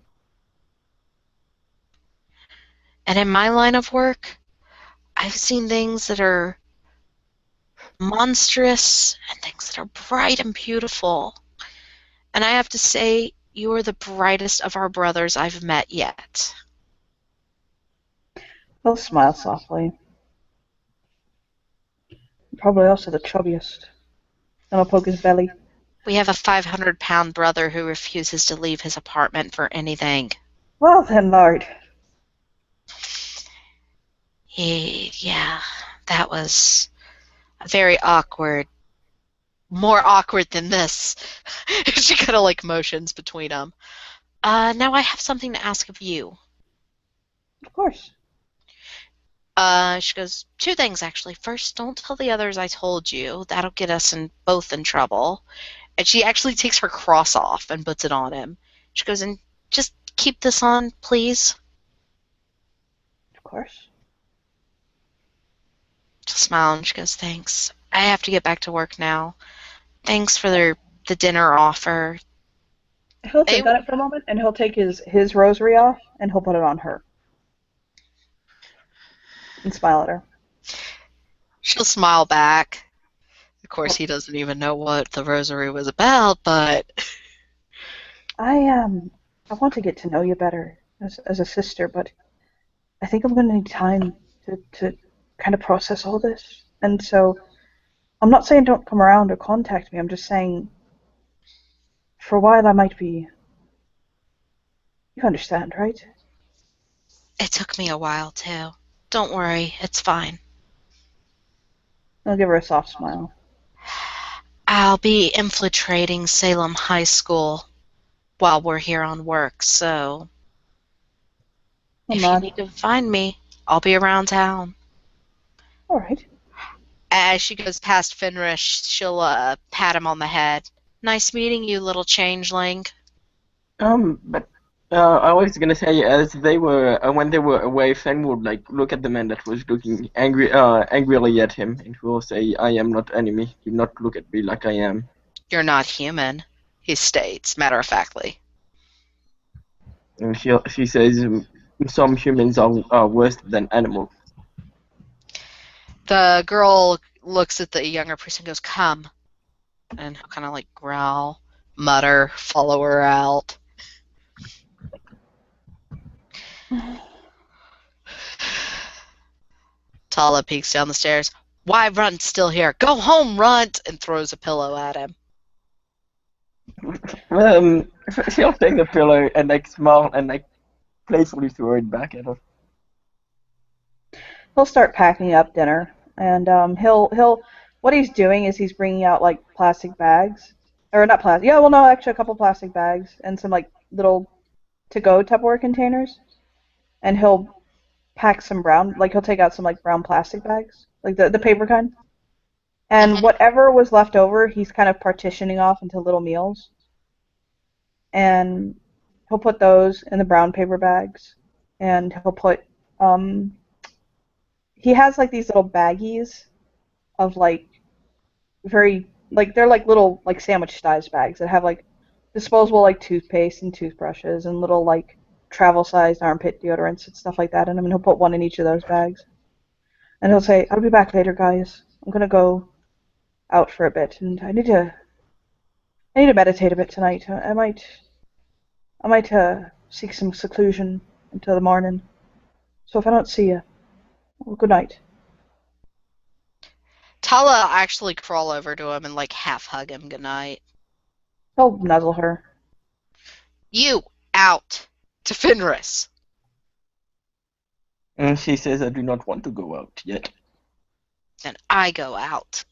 And in my line of work, I've seen things that are monstrous and things that are bright and beautiful. And I have to say, you are the brightest of our brothers I've met yet. He'll smile softly. Probably also the chubbiest. And I'll poke his belly. We have a 500-pound brother who refuses to leave his apartment for anything. Well then, Lord. Yeah, that was very awkward. More awkward than this. She kind of like motions between them. Now I have something to ask of you. Of course. She goes, two things actually. First, don't tell the others I told you. That'll get us both in trouble. And she actually takes her cross off and puts it on him. She goes, and just keep this on, please. Of course. She'll smile and she goes, thanks. I have to get back to work now. Thanks for the dinner offer. He'll think on it for a moment, and he'll take his rosary off, and he'll put it on her. And smile at her. She'll smile back. Of course, he doesn't even know what the rosary was about, but... I want to get to know you better as a sister, but I think I'm going to need time to kind of process all this. And so I'm not saying don't come around or contact me. I'm just saying for a while I might be... You understand, right? It took me a while, too. Don't worry, it's fine. I'll give her a soft smile. I'll be infiltrating Salem High School while we're here on work, so if you need to find me, I'll be around town. All right. As she goes past Fenris, she'll pat him on the head. Nice meeting you, little changeling. But I was gonna say, as they were when they were away, Fen would like look at the man that was looking angrily at him, and he will say, "I am not enemy. Do not look at me like I am." You're not human, he states, matter-of-factly. And she says, "Some humans are worse than animals." The girl looks at the younger person and goes, come. And he'll kind of like growl, mutter, follow her out. Tala peeks down the stairs. Why Runt's still here? Go home, Runt! And throws a pillow at him. She'll take the pillow and like smile and like playfully throw it back at her. He'll start packing up dinner, and he'll what he's doing is he's bringing out like plastic bags, or not plastic. Yeah, well, no, actually a couple plastic bags and some like little to-go Tupperware containers, and he'll pack some brown, like he'll take out some like brown plastic bags, like the paper kind, and whatever was left over, he's kind of partitioning off into little meals, and he'll put those in the brown paper bags, and he'll put he has like these little baggies of like very like they're like little like sandwich sized bags that have like disposable like toothpaste and toothbrushes and little like travel sized armpit deodorants and stuff like that in them, and he'll put one in each of those bags. And he'll say, I'll be back later, guys. I'm gonna go out for a bit, and I need to meditate a bit tonight. I might seek some seclusion until the morning. So if I don't see you, well, good night. Tala actually crawl over to him and like half hug him goodnight. He'll nuzzle her. You out to Fenris. And she says, I do not want to go out yet. And I go out.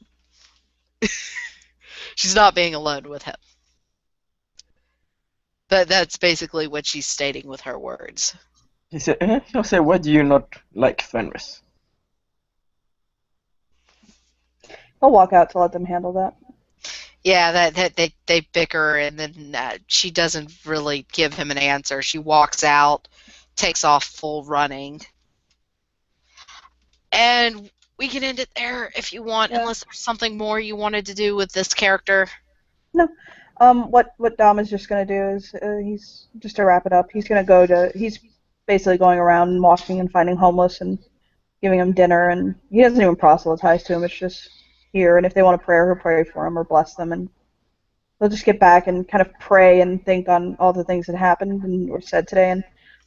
She's not being alone with him. But that's basically what she's stating with her words. He'll say, why do you not like Fenris? He'll walk out to let them handle that. Yeah, that they bicker, and then she doesn't really give him an answer. She walks out, takes off full running. And we can end it there if you want, unless there's something more you wanted to do with this character. No. What Dom is just going to do is, he's, just to wrap it up, he's going to go to, he's basically going around and walking and finding homeless and giving them dinner, and he doesn't even proselytize to them, it's just here, and if they want to pray, he'll pray for them or bless them, and they'll just get back and kind of pray and think on all the things that happened and were said today. And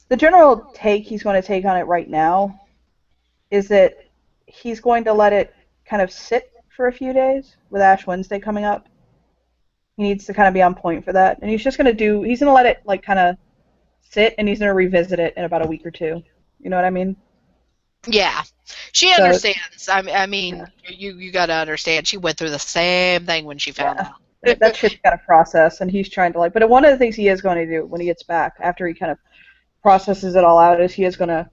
the general take he's going to take on it right now is that he's going to let it kind of sit for a few days with Ash Wednesday coming up. He needs to kind of be on point for that, and he's just going to he's going to let it like kind of sit, and he's going to revisit it in about a week or two. You know what I mean? Yeah, she understands. I mean, you got to understand. She went through the same thing when she found out. That shit's got to process, and he's trying to like. But one of the things he is going to do when he gets back, after he kind of processes it all out, is he is going to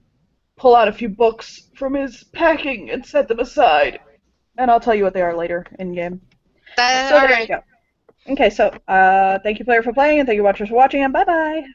pull out a few books from his packing and set them aside. And I'll tell you what they are later in game. So All there right. you go. Okay, so thank you, player, for playing, and thank you, watchers, for watching, and bye-bye.